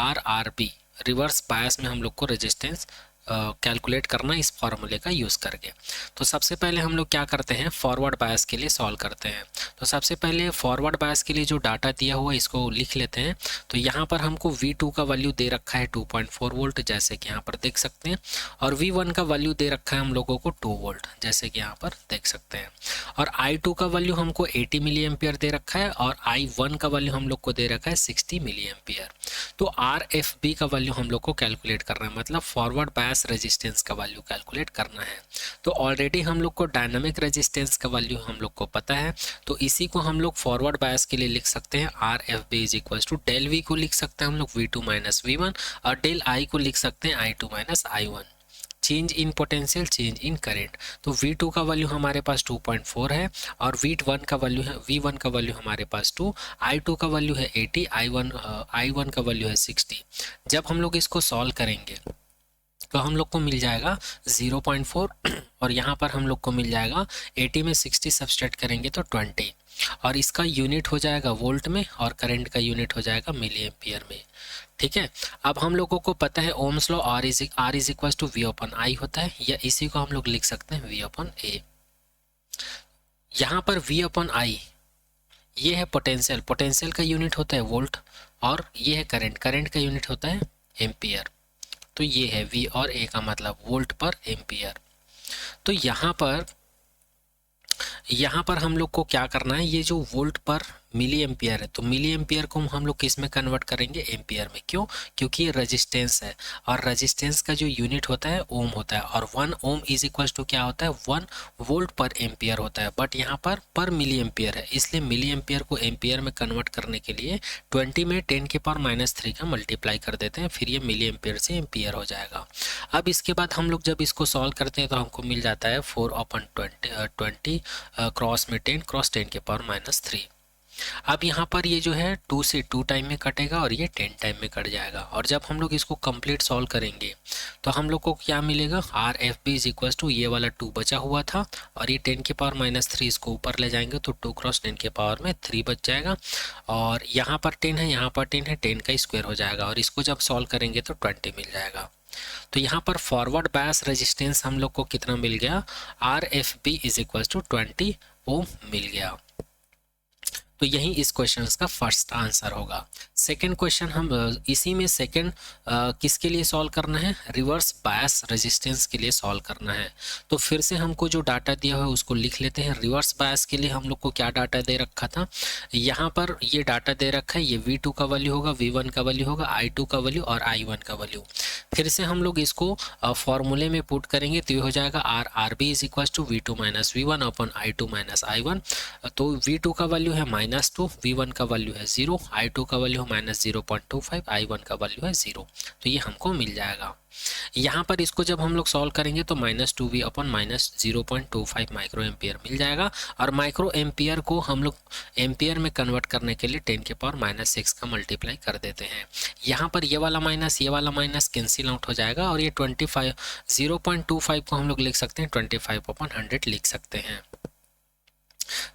RRB, रिवर्स बायस में हम लोग को रेजिस्टेंस कैलकुलेट करना इस फॉर्मूले का यूज़ करके। तो सबसे पहले हम लोग क्या करते हैं? फॉरवर्ड बायस के लिए सॉल्व करते हैं। तो सबसे पहले फॉरवर्ड बायस के लिए जो डाटा दिया हुआ है इसको लिख लेते हैं। तो यहाँ पर हमको V2 का वैल्यू दे रखा है 2.4 वोल्ट, जैसे कि यहाँ पर देख सकते हैं। और V1 का वैल्यू दे रखा है हम लोगों को 2 वोल्ट, जैसे कि यहाँ पर देख सकते हैं। और I2 का वैल्यू हमको 80 मिली एम्पियर दे रखा है, और I1 का वैल्यू हम लोग को दे रखा है 60 मिली एम्पियर। तो RFB का वैल्यू हम लोग को कैलकुलेट करना है, मतलब फॉरवर्ड बायस रेजिस्टेंस का वैल्यू कैलकुलेट करना है। तो ऑलरेडी हम लोग को डायनामिक रेजिस्टेंस का वैल्यू हम लोग को पता है, तो इसी को हम लोग फॉरवर्ड बायस के लिए लिख सकते हैं। RFB is equal to del V को लिख सकते हैं हम लोग V2 माइनस V1, और डेल I को लिख सकते हैं I2 minus I1। Change in potential, change in current. तो V2 का वैल्यू हमारे पास 2.4 है, और V1 का वैल्यू है V1 का वैल्यू हमारे पास 2, I2 का वैल्यू है 80, I1 का वैल्यू है 60। जब हम लोग इसको सॉल्व करेंगे तो हम लोग को मिल जाएगा 0.4, और यहाँ पर हम लोग को मिल जाएगा 80 में 60 सब्सट्रैक्ट करेंगे तो 20, और इसका यूनिट हो जाएगा वोल्ट में और करंट का यूनिट हो जाएगा मिली एम्पियर में। ठीक है, अब हम लोगों को पता है Ohm's law R is equal to V upon I होता है, या इसी को हम लोग लिख सकते हैं V अपॉन A। यहाँ पर V अपॉन I ये है पोटेंशियल का यूनिट होता है वोल्ट, और ये है करंट का यूनिट होता है एम्पियर। तो ये है V और A का मतलब वोल्ट पर एम्पियर। तो यहाँ पर हम लोग को क्या करना है? ये जो वोल्ट पर मिली एम्पियर है, तो मिली एम्पियर को हम लोग किस में कन्वर्ट करेंगे, एम्पियर में। क्यों? क्योंकि ये रेजिस्टेंस है और रेजिस्टेंस का जो यूनिट होता है ओम होता है, और 1 ओम इज इक्वल टू क्या होता है, 1 वोल्ट पर एम्पियर होता है। बट यहाँ पर मिली एम्पियर है, इसलिए मिली एम्पियर को एम्पियर में कन्वर्ट करने के लिए 20 में 10⁻³ का मल्टीप्लाई कर देते हैं, फिर ये मिली एम्पियर से एम्पियर हो जाएगा। अब इसके बाद हम लोग जब इसको सॉल्व करते हैं तो हमको मिल जाता है 4/20 क्रॉस में 10 क्रॉस 10⁻³ अब यहाँ पर ये जो है 2 से 2 टाइम में कटेगा और ये 10 टाइम में कट जाएगा। और जब हम लोग इसको कंप्लीट सॉल्व करेंगे तो हम लोग को क्या मिलेगा, R F B is equal to ये वाला 2 बचा हुआ था और ये 10⁻³ इसको ऊपर ले जाएंगे तो 2 क्रॉस 10⁻³ बच जाएगा। और यहाँ पर 10 है, यहाँ पर 10 है, 10 का स्क्वायर हो जाएगा और इसको जब सॉल्व करेंगे तो 20 मिल जाएगा। तो यहाँ पर फॉरवर्ड बायस रेजिस्टेंस हम लोग को कितना मिल गया, R F B is equal to 20 ohm मिल गया। तो यही इस क्वेश्चन का फर्स्ट आंसर होगा। सेकंड क्वेश्चन हम इसी में सेकंड किसके लिए सॉल्व करना है, रिवर्स बायस रेजिस्टेंस के लिए सॉल्व करना है। तो फिर से हमको जो डाटा दिया हुआ है उसको लिख लेते हैं। रिवर्स बायस के लिए हम लोग को क्या डाटा दे रखा था, यहाँ पर ये डाटा दे रखा है, ये V2 का वैल्यू होगा, V1 का वैल्यू होगा, I2 का वैल्यू और I1 का वैल्यू। फिर से हम लोग इसको फॉर्मूले में पुट करेंगे तो ये हो जाएगा R B is equal to V2 minus V1 upon I2 minus I1। तो V2 का वैल्यू है -2, V1 का वैल्यू है 0, I2 का वैल्यू है -0.25, I1 का वैल्यू है 0। तो ये हमको मिल जाएगा। यहाँ पर इसको जब हम लोग सॉल्व करेंगे तो -2V अपॉन -0.25 माइक्रो एम्पियर मिल जाएगा। और माइक्रो एम्पियर को हम लोग एम्पियर में कन्वर्ट करने के लिए 10⁻⁶ का मल्टीप्लाई कर देते हैं। यहाँ पर ये वाला माइनस कैंसिल आउट हो जाएगा और ये 0.25 को हम लोग लिख सकते हैं 25/100 लिख सकते हैं।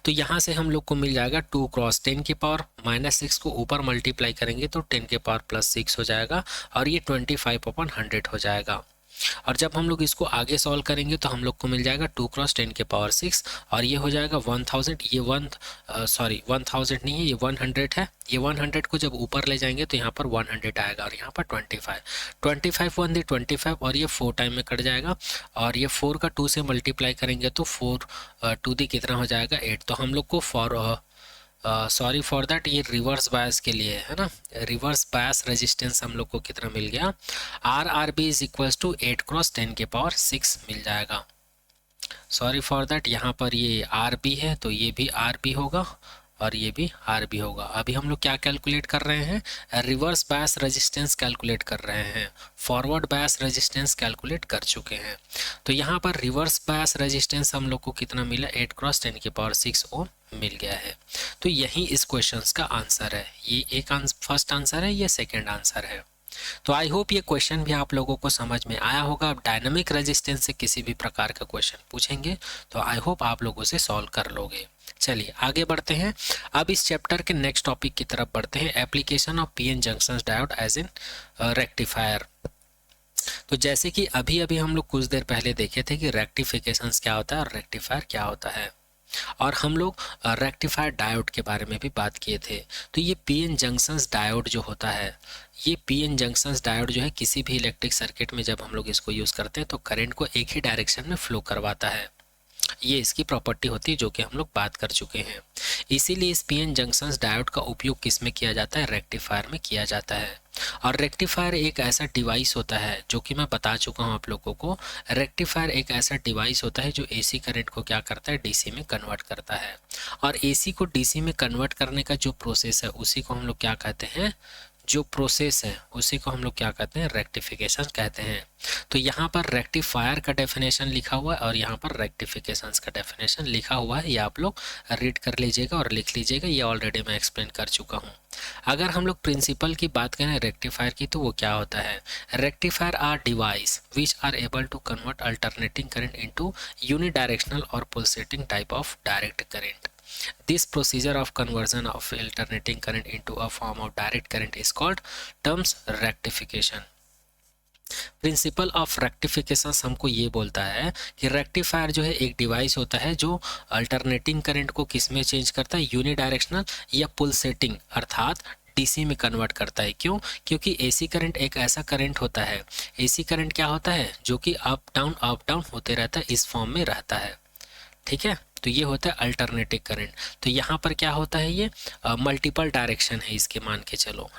तो यहाँ से हम लोग को मिल जाएगा 2 क्रॉस 10⁻⁻6 को ऊपर मल्टीप्लाई करेंगे तो 10⁻+6 हो जाएगा और ये 25/100 हो जाएगा। और जब हम लोग इसको आगे सॉल्व करेंगे तो हम लोग को मिल जाएगा 2 क्रॉस 10⁻6 और ये हो जाएगा 1000। ये 1000 नहीं है, ये 100 है। ये 100 को जब ऊपर ले जाएंगे तो यहाँ पर 100 आएगा और यहाँ पर 25 1 दे 25 और ये 4 टाइम में कट जाएगा। और ये 4 का 2 से मल्टीप्लाई करेंगे तो 4 2 दी कितना हो जाएगा 8। तो हम लोग को सॉरी फॉर दैट, ये रिवर्स बायस के लिए है ना, रिवर्स बायस रेजिस्टेंस हम लोग को कितना मिल गया, R B is equal to 8 cross 10⁻6 मिल जाएगा। सॉरी फॉर दैट, यहाँ पर ये आर बी है तो ये भी आर बी होगा और ये भी आर बी होगा। अभी हम लोग क्या कैलकुलेट कर रहे हैं, रिवर्स बायस रेजिस्टेंस कैलकुलेट कर रहे हैं, फॉरवर्ड बायस रेजिस्टेंस कैलकुलेट कर चुके हैं। तो यहाँ पर रिवर्स बायस रेजिस्टेंस हम लोग को कितना मिला, 8 क्रॉस 10⁻6 ओम मिल गया है। तो यही इस क्वेश्चंस का आंसर है। ये एक फर्स्ट आंसर है, ये सेकंड आंसर है। तो आई होप ये क्वेश्चन भी आप लोगों को समझ में आया होगा। अब डायनामिक रेजिस्टेंस से किसी भी प्रकार का क्वेश्चन पूछेंगे तो आई होप आप लोगों से सॉल्व कर लोगे। चलिए आगे बढ़ते हैं। अब इस चैप्टर के नेक्स्ट टॉपिक की तरफ बढ़ते हैं, application of PN junction diode as in rectifier. तो जैसे कि अभी हम लोग कुछ देर पहले देखे थे कि रेक्टिफिकेशंस क्या होता है और रेक्टिफायर क्या होता है, और हम लोग रेक्टिफायर डायोड के बारे में भी बात किए थे। तो ये पीएन जंक्शंस डायोड जो होता है, ये पीएन जंक्शंस डायोड जो है किसी भी इलेक्ट्रिक सर्किट में जब हम लोग इसको यूज़ करते हैं तो करंट को एक ही डायरेक्शन में फ्लो करवाता है। ये इसकी प्रॉपर्टी होती है जो कि हम लोग बात कर चुके हैं। इसीलिए इस पीएन जंक्शंस डायोड का उपयोग किस में किया जाता है, रेक्टिफायर में किया जाता है। और रेक्टिफायर एक ऐसा डिवाइस होता है जो कि मैं बता चुका हूँ आप लोगों को। रेक्टिफायर एक ऐसा डिवाइस होता है जो एसी करंट को क्या करता है, डीसी में कन्वर्ट करता है। और एसी को डीसी में कन्वर्ट करने का जो प्रोसेस है उसी को हम लोग क्या कहते हैं, जो प्रोसेस है उसी को हम लोग क्या कहते हैं, रेक्टिफिकेशन कहते हैं। तो यहाँ पर रेक्टिफायर का डेफिनेशन लिखा हुआ है और यहाँ पर रेक्टिफिकेशंस का डेफिनेशन लिखा हुआ है। ये आप लोग रीड कर लीजिएगा और लिख लीजिएगा, ये ऑलरेडी मैं एक्सप्लेन कर चुका हूँ। अगर हम लोग प्रिंसिपल की बात करें रेक्टिफायर की तो वो क्या होता है, rectifier are device which are able to convert alternating current into unidirectional और pulsating type of direct current. This procedure of conversion of alternating current into a form of direct current is called terms rectification. Principle of rectification हमको ये बोलता है कि रेक्टिफायर जो है एक डिवाइस होता है जो अल्टरनेटिंग करंट को किस में चेंज करता है, यूनिडायरेक्शनल या पुलसेटिंग अर्थात डीसी में कन्वर्ट करता है। क्यों? क्योंकि एसी करंट एक ऐसा करंट होता है, एसी करंट क्या होता है जो कि अप डाउन होते रहता है, इस फॉर्म में रहता है। ठीक है, तो ये होता है अल्टरनेटिव करंट। तो यहाँ पर क्या होता है, ये मल्टीपल डायरेक्शन है इसके, मान के चलो,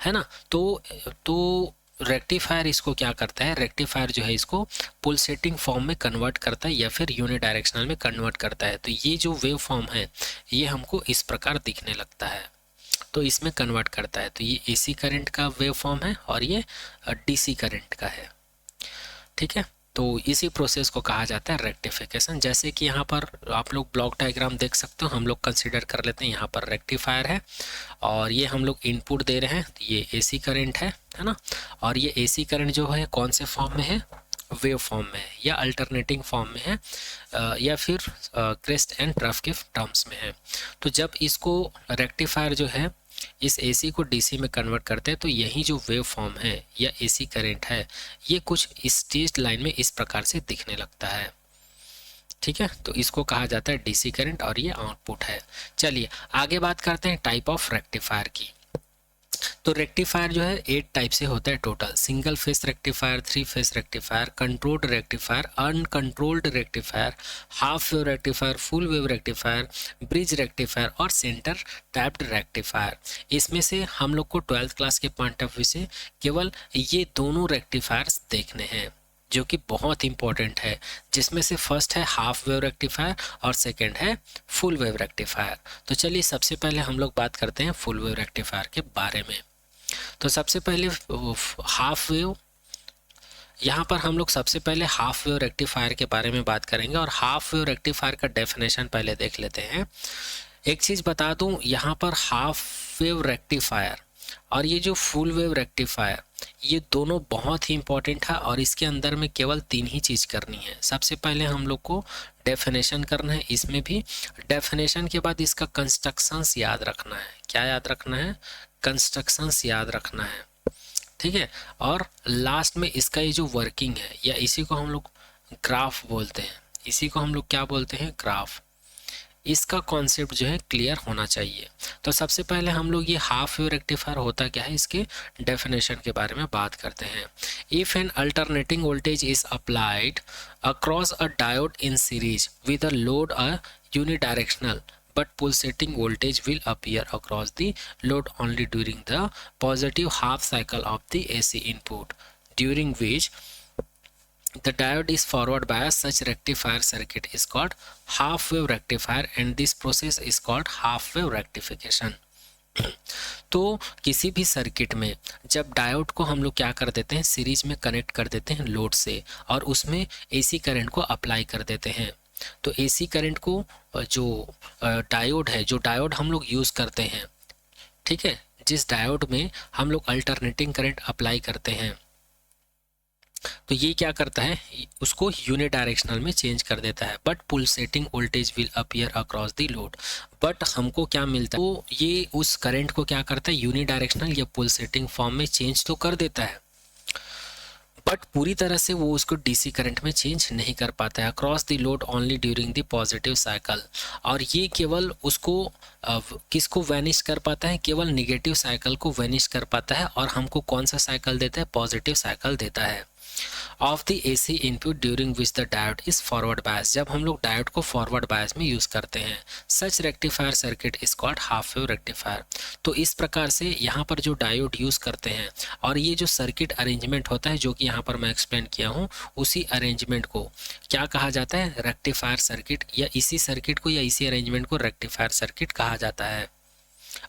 है ना। तो रेक्टिफायर इसको क्या करता है, रेक्टिफायर जो है इसको पुलसेटिंग फॉर्म में कन्वर्ट करता है या फिर यूनिडायरेक्शनल में कन्वर्ट करता है। तो ये जो वेव फॉर्म है ये हमको इस प्रकार दिखने लगता है, तो इसमें कन्वर्ट करता है। तो ये एसी करंट का वेव फॉर्म है और ये डीसी करंट का है, ठीक है। तो इसी प्रोसेस को कहा जाता है रेक्टिफिकेशन। जैसे कि यहाँ पर आप लोग ब्लॉक डायग्राम देख सकते हो, हम लोग कंसीडर कर लेते हैं यहाँ पर रेक्टिफायर है और ये हम लोग इनपुट दे रहे हैं, ये एसी करंट है ना। और ये एसी करंट जो है कौन से फॉर्म में है, वेव फॉर्म में है या अल्टरनेटिंग फॉर्म में है या फिर क्रेस्ट एंड ट्रफ के टर्म्स में है। तो जब इसको रेक्टिफायर जो है इस एसी को डीसी में कन्वर्ट करते हैं तो यही जो वेव फॉर्म है या एसी करंट है ये कुछ इस स्ट्रेट लाइन में इस प्रकार से दिखने लगता है, ठीक है। तो इसको कहा जाता है डीसी करंट और ये आउटपुट है। चलिए आगे बात करते हैं टाइप ऑफ रेक्टिफायर की। तो रेक्टिफायर जो है 8 टाइप से होता है total, single phase rectifier, 3 face rectifier, controlled rectifier, uncontrolled rectifier, half wave rectifier, full wave rectifier, bridge rectifier और सेंटर टैप्ड रेक्टिफायर। इसमें से हम लोग को 12th क्लास के पॉइंट ऑफ व्यू से केवल ये दोनों रेक्टिफायर्स देखने हैं जो कि बहुत इंपॉर्टेंट है, जिसमें से फर्स्ट है हाफ वेव रेक्टिफायर और सेकंड है फुल वेव रेक्टिफायर। तो चलिए सबसे पहले हम लोग बात करते हैं फुल वेव रेक्टिफायर के बारे में। तो सबसे पहले हाफ वेव, यहाँ पर हम लोग सबसे पहले हाफ वेव रेक्टिफायर के बारे में बात करेंगे और हाफ वेव रेक्टिफायर का डेफिनेशन पहले देख लेते हैं। एक चीज़ बता दूं, यहाँ पर हाफ वेव रेक्टिफायर और ये जो फुल वेव रेक्टिफायर ये दोनों बहुत ही इंपॉर्टेंट है और इसके अंदर में केवल 3 ही चीज़ करनी है। सबसे पहले हम लोग को डेफिनेशन करना है, इसमें भी डेफिनेशन के बाद इसका कंस्ट्रक्शंस याद रखना है। क्या याद रखना है, कंस्ट्रक्शंस याद रखना है, ठीक है। और लास्ट में इसका ये जो वर्किंग है या इसी को हम लोग ग्राफ बोलते हैं, इसी को हम लोग क्या बोलते हैं, ग्राफ। इसका कॉन्सेप्ट जो है क्लियर होना चाहिए। तो सबसे पहले हम लोग ये हाफ वेव रेक्टिफायर होता क्या है इसके डेफिनेशन के बारे में बात करते हैं। If N alternating voltage is applied across a diode in series with a load a unidirectional but pulsating voltage will appear across the load only during the positive half cycle of the AC input, during which the diode is forward biased. Such rectifier circuit is called half wave rectifier and this process is called half wave rectification. तो किसी भी सर्किट में जब डायोड को हम लोग क्या कर देते हैं, सीरीज में कनेक्ट कर देते हैं लोड से और उसमें एसी करंट को अप्लाई कर देते हैं। तो एसी करंट को जो डायोड है, जो डायोड हम लोग यूज़ करते हैं, ठीक है, जिस डायोड में हम लोग अल्टरनेटिंग करंट अप्लाई करते हैं, तो ये क्या करता है, उसको यूनिडायरेक्शनल में चेंज कर देता है। But pulsating voltage will appear across the load. But हमको क्या मिलता है, तो ये उस करंट को क्या करता है, यूनिडायरेक्शनल या पुलसेटिंग फॉर्म में चेंज तो कर देता है बट पूरी तरह से वो उसको डीसी करंट में चेंज नहीं कर पाता है। Across the load only during the positive cycle. और ये केवल उसको किसको वैनिश कर पाता है, केवल निगेटिव साइकिल को वैनिश कर पाता है और हमको कौन सा साइकिल देता है, पॉजिटिव साइकिल देता है of the AC input during which the diode is forward bias. जब हम लोग डायोड को फॉरवर्ड बायस में यूज करते हैं, such rectifier circuit is called half wave rectifier. तो इस प्रकार से यहाँ पर जो डायोड यूज करते हैं और ये जो सर्किट अरेंजमेंट होता है जो कि यहाँ पर मैं एक्सप्लेन किया हूँ, उसी अरेंजमेंट को क्या कहा जाता है, रेक्टिफायर सर्किट, या इसी सर्किट को या इसी अरेंजमेंट को रेक्टिफायर सर्किट कहा जाता है।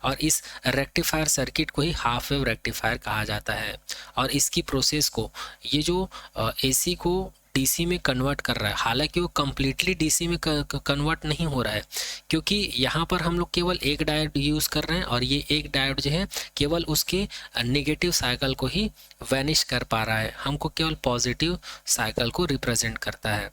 और इस रेक्टिफायर सर्किट को ही हाफ वेव रेक्टिफायर कहा जाता है। और इसकी प्रोसेस को ये जो एसी को डीसी में कन्वर्ट कर रहा है, हालांकि वो कम्प्लीटली डीसी में कन्वर्ट नहीं हो रहा है क्योंकि यहाँ पर हम लोग केवल एक डायोड यूज़ कर रहे हैं और ये एक डायोड जो है केवल उसके नेगेटिव साइकिल को ही वैनिश कर पा रहा है, हमको केवल पॉजिटिव साइकिल को रिप्रेजेंट करता है।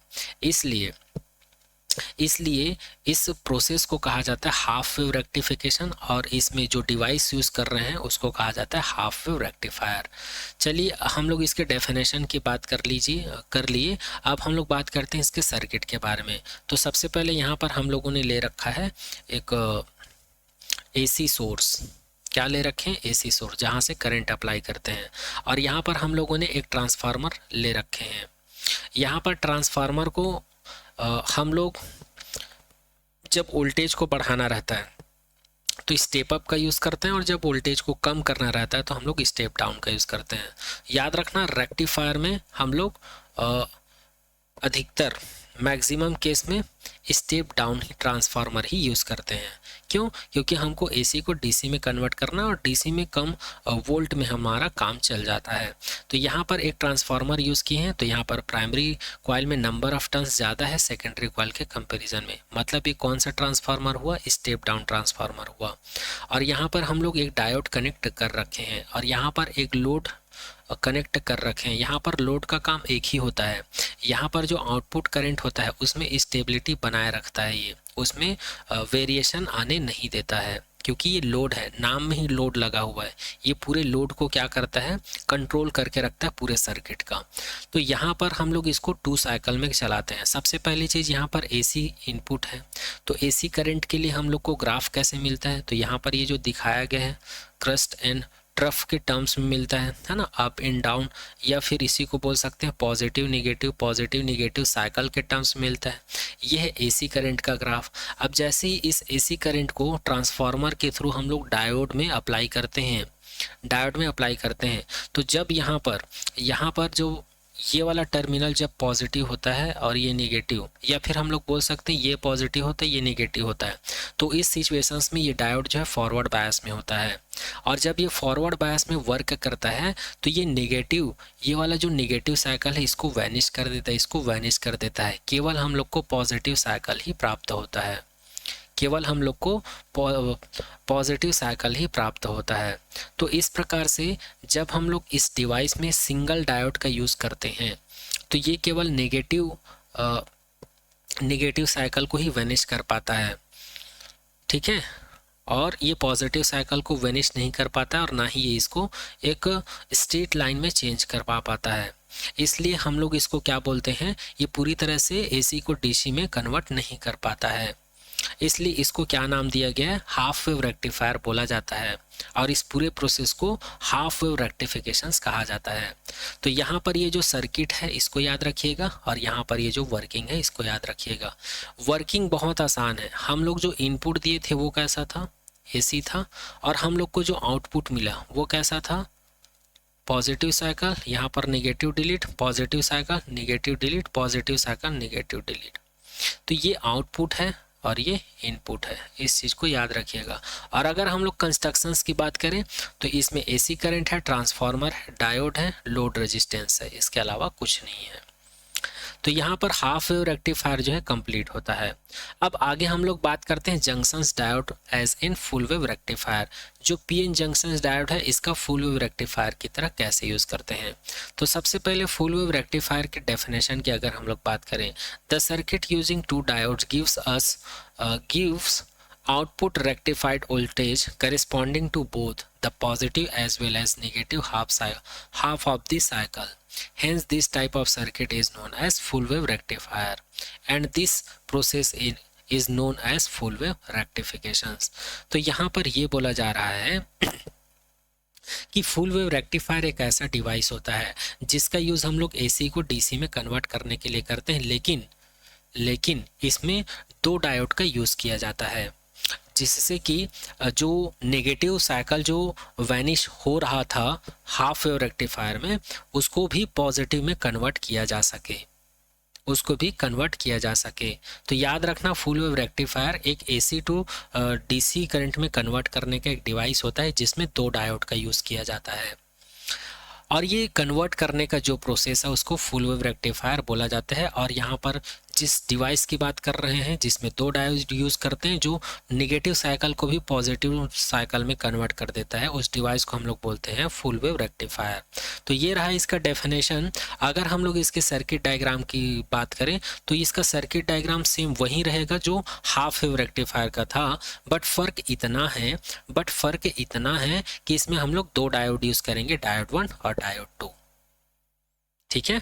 इसलिए इस प्रोसेस को कहा जाता है हाफ वेव रेक्टिफिकेशन और इसमें जो डिवाइस यूज़ कर रहे हैं उसको कहा जाता है हाफ वेव रेक्टिफायर। चलिए हम लोग इसके डेफिनेशन की बात कर लिए। अब हम लोग बात करते हैं इसके सर्किट के बारे में। तो सबसे पहले यहाँ पर हम लोगों ने ले रखा है एक एसी सोर्स। क्या ले रखे हैं, एसी सोर्स, जहाँ से करंट अप्लाई करते हैं। और यहाँ पर हम लोगों ने एक ट्रांसफार्मर ले रखे हैं। यहाँ पर ट्रांसफार्मर को हम लोग जब वोल्टेज को बढ़ाना रहता है तो स्टेप अप का यूज़ करते हैं, और जब वोल्टेज को कम करना रहता है तो हम लोग स्टेप डाउन का यूज़ करते हैं। याद रखना, रेक्टिफायर में हम लोग अधिकतर मैक्सिमम केस में स्टेप डाउन ही ट्रांसफार्मर ही यूज़ करते हैं। क्यों? क्योंकि हमको एसी को डीसी में कन्वर्ट करना, और डीसी में कम वोल्ट में हमारा काम चल जाता है। तो यहाँ पर एक ट्रांसफार्मर यूज़ किए हैं, तो यहाँ पर प्राइमरी कॉइल में नंबर ऑफ टर्न्स ज़्यादा है सेकेंडरी कॉइल के कंपैरिजन में। मतलब ये कौन सा ट्रांसफार्मर हुआ? स्टेप डाउन ट्रांसफार्मर हुआ। और यहाँ पर हम लोग एक डायोड कनेक्ट कर रखे हैं, और यहाँ पर एक लोड कनेक्ट कर रखे हैं। यहाँ पर लोड का काम एक ही होता है, यहाँ पर जो आउटपुट करंट होता है उसमें स्टेबिलिटी बनाए रखता है, ये उसमें वेरिएशन आने नहीं देता है, क्योंकि ये लोड है, नाम में ही लोड लगा हुआ है। ये पूरे लोड को क्या करता है? कंट्रोल करके रखता है पूरे सर्किट का। तो यहाँ पर हम लोग इसको 2 साइकिल में चलाते हैं। सबसे पहली चीज़, यहाँ पर एसी इनपुट है, तो एसी करंट के लिए हम लोग को ग्राफ कैसे मिलता है? तो यहाँ पर ये जो दिखाया गया है क्रस्ट एंड ट्रफ के टर्म्स में मिलता है ना, अप एंड डाउन, या फिर इसी को बोल सकते हैं पॉजिटिव निगेटिव साइकिल के टर्म्स में मिलता है। यह है एसी करंट का ग्राफ। अब जैसे ही इस एसी करंट को ट्रांसफार्मर के थ्रू हम लोग डायोड में अप्लाई करते हैं, तो जब यहाँ पर जो ये वाला टर्मिनल जब पॉजिटिव होता है और ये नेगेटिव, या फिर हम लोग बोल सकते हैं ये पॉजिटिव होता है ये नेगेटिव होता है, तो इस सिचुएशंस में ये डायोड जो है फॉरवर्ड बायस में होता है। और जब ये फॉरवर्ड बायस में वर्क करता है तो ये नेगेटिव, ये वाला जो नेगेटिव साइकिल है इसको वैनिश कर देता है, केवल हम लोग को पॉजिटिव साइकिल ही प्राप्त होता है, पॉजिटिव साइकिल ही प्राप्त होता है। तो इस प्रकार से जब हम लोग इस डिवाइस में सिंगल डायोड का यूज़ करते हैं तो ये केवल नेगेटिव साइकिल को ही वैनिश कर पाता है, ठीक है, और ये पॉजिटिव साइकिल को वैनिश नहीं कर पाता है, और ना ही ये इसको एक स्ट्रेट लाइन में चेंज कर पाता है। इसलिए हम लोग इसको क्या बोलते हैं, ये पूरी तरह से एसी को डीसी में कन्वर्ट नहीं कर पाता है, इसलिए इसको क्या नाम दिया गया है? हाफ वेव रेक्टिफायर बोला जाता है, और इस पूरे प्रोसेस को हाफ वेव रेक्टिफिकेशंस कहा जाता है। तो यहाँ पर ये जो सर्किट है इसको याद रखिएगा, और यहाँ पर ये जो वर्किंग है इसको याद रखिएगा। वर्किंग बहुत आसान है। हम लोग जो इनपुट दिए थे वो कैसा था? एसी था, और हम लोग को जो आउटपुट मिला वो कैसा था? पॉजिटिव साइकिल, यहाँ पर negative delete, positive cycle, negative delete, positive cycle, negative delete. तो ये आउटपुट है और ये इनपुट है, इस चीज़ को याद रखिएगा। और अगर हम लोग कंस्ट्रक्शंस की बात करें तो इसमें एसी करंट है, ट्रांसफार्मर है, डायोड है, लोड रेजिस्टेंस है, इसके अलावा कुछ नहीं है। तो यहाँ पर हाफ वेव रेक्टिफायर जो है कंप्लीट होता है। अब आगे हम लोग बात करते हैं junctions diode as in full wave rectifier. जो पीएन जंक्शंस डायोड है इसका फुल वेव रेक्टिफायर की तरह कैसे यूज़ करते हैं। तो सबसे पहले फुल वेव रेक्टिफायर की डेफिनेशन की अगर हम लोग बात करें, the circuit using 2 diodes gives output rectified voltage corresponding to both the positive as well as negative half of the cycle. Hence this type of circuit is known as full wave rectifier, and this process is known as full wave rectifications. तो यहाँ पर ये बोला जा रहा है कि फुल वेव रेक्टिफायर एक ऐसा डिवाइस होता है जिसका यूज़ हम लोग एसी को डीसी में कन्वर्ट करने के लिए करते हैं, लेकिन इसमें 2 डायोड का यूज़ किया जाता है, जिससे कि जो नेगेटिव साइकिल जो वैनिश हो रहा था हाफ वेव रेक्टिफायर में उसको भी पॉजिटिव में कन्वर्ट किया जा सके, तो याद रखना फुल वेव रेक्टिफायर एक एसी टू डीसी करंट में कन्वर्ट करने का एक डिवाइस होता है जिसमें 2 डायोड का यूज़ किया जाता है। और ये कन्वर्ट करने का जो प्रोसेस है उसको फुल वेव रेक्टिफायर बोला जाता है। और यहाँ पर जिस डिवाइस की बात कर रहे हैं जिसमें 2 डायोड यूज़ करते हैं जो नेगेटिव साइकिल को भी पॉजिटिव साइकिल में कन्वर्ट कर देता है, उस डिवाइस को हम लोग बोलते हैं फुल वेव रेक्टिफायर। तो ये रहा इसका डेफिनेशन। अगर हम लोग इसके सर्किट डायग्राम की बात करें तो इसका सर्किट डायग्राम सेम वही रहेगा जो हाफ वेव रेक्टिफायर का था, बट फ़र्क इतना है कि इसमें हम लोग 2 डायोड यूज़ करेंगे, डायोड 1 और डायोड 2, ठीक है।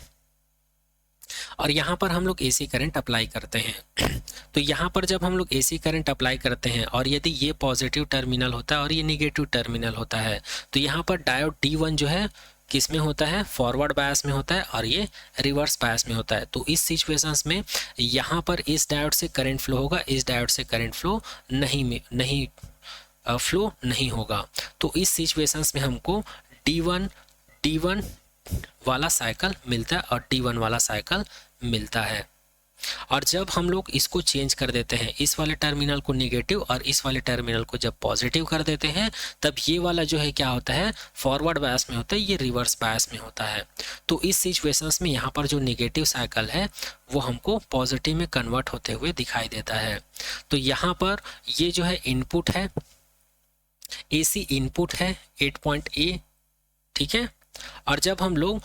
और यहाँ पर हम लोग एसी करंट अप्लाई करते हैं। तो यहाँ पर जब हम लोग एसी करंट अप्लाई करते हैं और यदि ये पॉजिटिव टर्मिनल होता है और ये नेगेटिव टर्मिनल होता है तो यहाँ पर डायोड D1 जो है किस में होता है, फॉरवर्ड बायस में होता है और ये रिवर्स बायस में होता है। तो इस सिचुएशंस में यहाँ पर इस डायोड से करंट फ्लो होगा, इस डायोड से करंट फ्लो नहीं फ्लो नहीं होगा। तो इस सिचुएशंस में हमको D1 वाला साइकिल मिलता है और T1 वाला साइकिल मिलता है। और जब हम लोग इसको चेंज कर देते हैं, इस वाले टर्मिनल को नेगेटिव और इस वाले टर्मिनल को जब पॉजिटिव कर देते हैं, तब ये वाला जो है क्या होता है, फॉरवर्ड बायस में होता है, ये रिवर्स बायस में होता है। तो इस सिचुएशंस में यहाँ पर जो नेगेटिव साइकिल है वो हमको पॉजिटिव में कन्वर्ट होते हुए दिखाई देता है। तो यहाँ पर ये जो है इनपुट है, AC इनपुट है 8.A, ठीक है। और जब हम लोग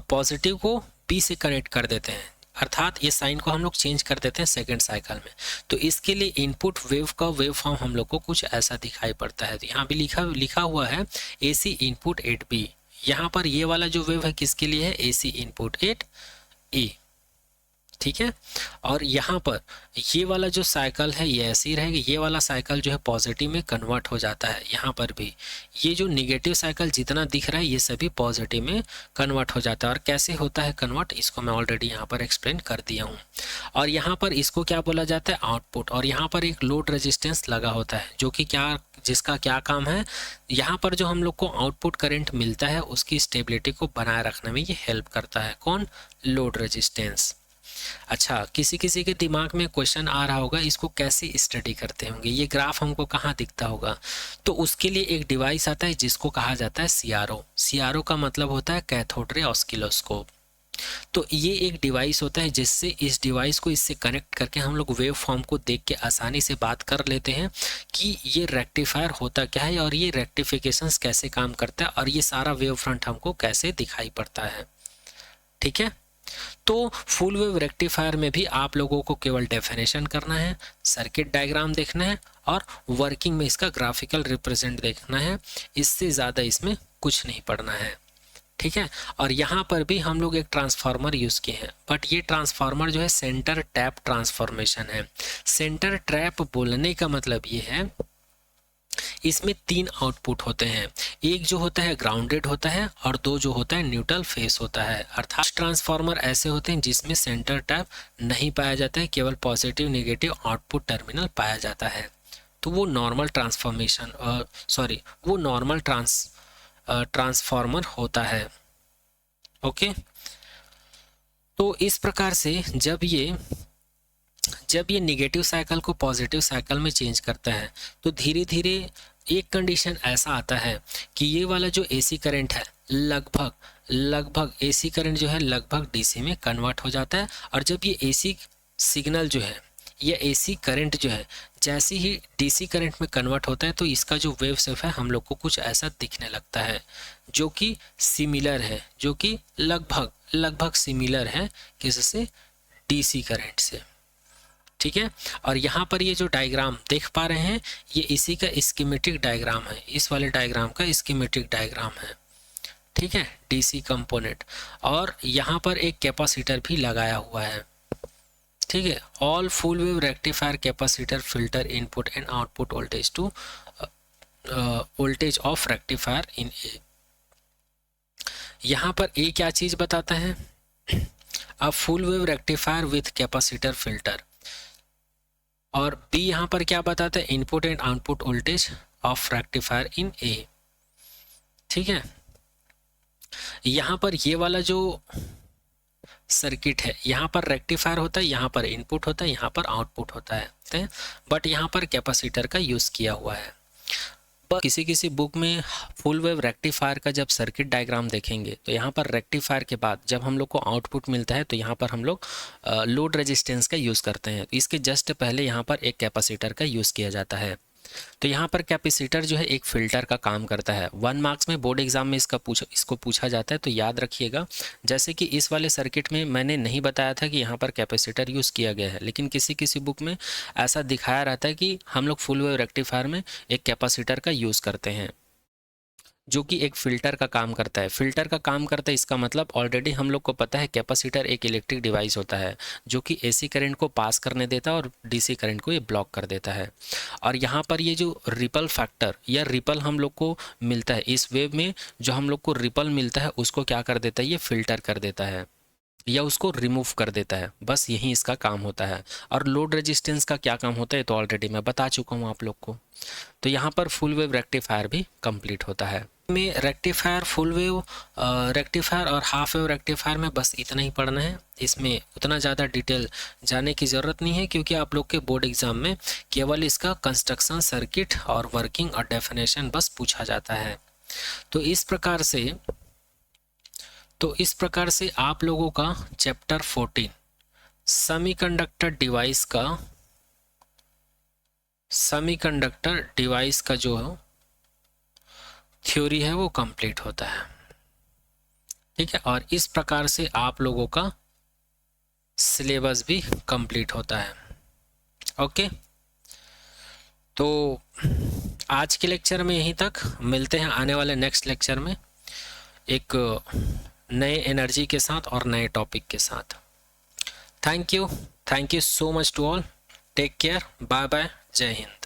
पॉजिटिव को B से कनेक्ट कर देते हैं, अर्थात ये साइन को हम लोग चेंज कर देते हैं सेकंड साइकिल में, तो इसके लिए इनपुट वेव का वेव फॉर्म हम लोग को कुछ ऐसा दिखाई पड़ता है। तो यहाँ भी लिखा हुआ है AC इनपुट 8B। यहाँ पर ये वाला जो वेव है किसके लिए है, AC इनपुट 8A, ठीक है। और यहाँ पर ये वाला जो साइकिल है ये ऐसे ही रहेगा, ये वाला साइकिल जो है पॉजिटिव में कन्वर्ट हो जाता है। यहाँ पर भी ये जो निगेटिव साइकिल जितना दिख रहा है ये सभी पॉजिटिव में कन्वर्ट हो जाता है। और कैसे होता है कन्वर्ट, इसको मैं ऑलरेडी यहाँ पर एक्सप्लेन कर दिया हूँ। और यहाँ पर इसको क्या बोला जाता है, आउटपुट। और यहाँ पर एक लोड रेजिस्टेंस लगा होता है जो कि जिसका क्या काम है, यहाँ पर जो हम लोग को आउटपुट करंट मिलता है उसकी स्टेबिलिटी को बनाए रखने में ये हेल्प करता है। कौन, लोड रेजिस्टेंस। अच्छा, किसी किसी के दिमाग में क्वेश्चन आ रहा होगा इसको कैसे स्टडी करते होंगे, ये ग्राफ हमको कहाँ दिखता होगा। तो उसके लिए एक डिवाइस आता है जिसको कहा जाता है CRO। CRO का मतलब होता है कैथोड रे ऑस्किलोस्कोप। तो ये एक डिवाइस होता है जिससे इस डिवाइस को इससे कनेक्ट करके हम लोग वेव फॉर्म को देख के आसानी से बात कर लेते हैं कि ये रेक्टिफायर होता क्या है और ये रेक्टिफिकेशंस कैसे काम करता है और ये सारा वेव फ्रंट हमको कैसे दिखाई पड़ता है, ठीक है। तो फुल वेव रेक्टिफायर में भी आप लोगों को केवल डेफिनेशन करना है, सर्किट डायग्राम देखना है और वर्किंग में इसका ग्राफिकल रिप्रेजेंट देखना है, इससे ज़्यादा इसमें कुछ नहीं पढ़ना है, ठीक है। और यहाँ पर भी हम लोग एक ट्रांसफार्मर यूज़ किए हैं, बट ये ट्रांसफार्मर जो है सेंटर टैप ट्रांसफॉर्मेशन है। सेंटर ट्रैप बोलने का मतलब ये है इसमें 3 आउटपुट होते हैं, एक जो होता है ग्राउंडेड होता है और 2 जो होता है न्यूट्रल फेस होता है। अर्थात ट्रांसफार्मर ऐसे होते हैं जिसमें सेंटर टैप नहीं पाया जाता है, केवल पॉजिटिव नेगेटिव आउटपुट टर्मिनल पाया जाता है। तो वो नॉर्मल ट्रांसफार्मर होता है। ओके, तो इस प्रकार से जब ये नेगेटिव साइकिल को पॉजिटिव साइकिल में चेंज करता है तो धीरे धीरे एक कंडीशन ऐसा आता है कि ये वाला जो AC करंट है लगभग AC करंट जो है लगभग DC में कन्वर्ट हो जाता है। और जब ये AC सिग्नल जो है या AC करंट जो है जैसे ही DC करंट में कन्वर्ट होता है तो इसका जो वेव शेप है हम लोग को कुछ ऐसा दिखने लगता है जो कि सिमिलर है, जो कि लगभग सिमिलर है किससे, DC करंट से, ठीक है। और यहाँ पर ये जो डायग्राम देख पा रहे हैं ये इसी का स्कीमेटिक डायग्राम है, इस वाले डायग्राम का स्कीमेटिक डायग्राम है, ठीक है, DC कंपोनेंट। और यहाँ पर एक कैपेसिटर भी लगाया हुआ है, ठीक है। All full wave rectifier capacitor filter input and output voltage to voltage of rectifier in A। यहाँ पर A क्या चीज बताता है, a full wave rectifier with capacitor filter. और B यहाँ पर क्या बताता है, input and output voltage of rectifier in A, ठीक है। यहाँ पर ये वाला जो सर्किट है यहाँ पर रेक्टिफायर होता है, यहाँ पर इनपुट होता है, यहाँ पर आउटपुट होता है, बट यहाँ पर कैपेसिटर का यूज किया हुआ है। किसी किसी बुक में फुल वेव रेक्टिफायर का जब सर्किट डायग्राम देखेंगे तो यहाँ पर रेक्टिफायर के बाद जब हम लोग को आउटपुट मिलता है तो यहाँ पर हम लोग लोड रेजिस्टेंस का यूज़ करते हैं। तो इसके जस्ट पहले यहाँ पर एक कैपेसिटर का यूज़ किया जाता है। तो यहाँ पर कैपेसिटर जो है एक फिल्टर का काम करता है। 1 मार्क्स में बोर्ड एग्जाम में इसको पूछा जाता है, तो याद रखिएगा। जैसे कि इस वाले सर्किट में मैंने नहीं बताया था कि यहाँ पर कैपेसिटर यूज़ किया गया है, लेकिन किसी किसी बुक में ऐसा दिखाया रहता है कि हम लोग फुल वेव रेक्टिफायर में एक कैपेसिटर का यूज़ करते हैं। जो कि एक फ़िल्टर का काम करता है। फ़िल्टर का काम करता है इसका मतलब ऑलरेडी हम लोग को पता है कैपेसिटर एक इलेक्ट्रिक डिवाइस होता है जो कि एसी करंट को पास करने देता है और डीसी करंट को ये ब्लॉक कर देता है। और यहाँ पर ये जो रिपल फैक्टर या रिपल हम लोग को मिलता है इस वेव में, जो हम लोग को रिपल मिलता है उसको क्या कर देता है, ये फ़िल्टर कर देता है या उसको रिमूव कर देता है। बस यही इसका काम होता है। और लोड रेजिस्टेंस का क्या काम होता है तो ऑलरेडी मैं बता चुका हूँ आप लोग को। तो यहाँ पर फुल वेव रेक्टिफायर भी कंप्लीट होता है। में रेक्टिफायर, फुल वेव रेक्टिफायर और हाफ वेव रेक्टिफायर में बस इतना ही पढ़ना है। इसमें उतना ज़्यादा डिटेल जाने की ज़रूरत नहीं है क्योंकि आप लोग के बोर्ड एग्जाम में केवल इसका कंस्ट्रक्शन, सर्किट और वर्किंग और डेफिनेशन बस पूछा जाता है। तो इस प्रकार से आप लोगों का चैप्टर 14 सेमीकंडक्टर डिवाइस का जो थ्योरी है वो कंप्लीट होता है। ठीक है, और इस प्रकार से आप लोगों का सिलेबस भी कंप्लीट होता है। ओके, तो आज के लेक्चर में यहीं तक। मिलते हैं आने वाले नेक्स्ट लेक्चर में एक नए एनर्जी के साथ और नए टॉपिक के साथ। Thank you so much to all. Take care, bye bye, जय हिंद।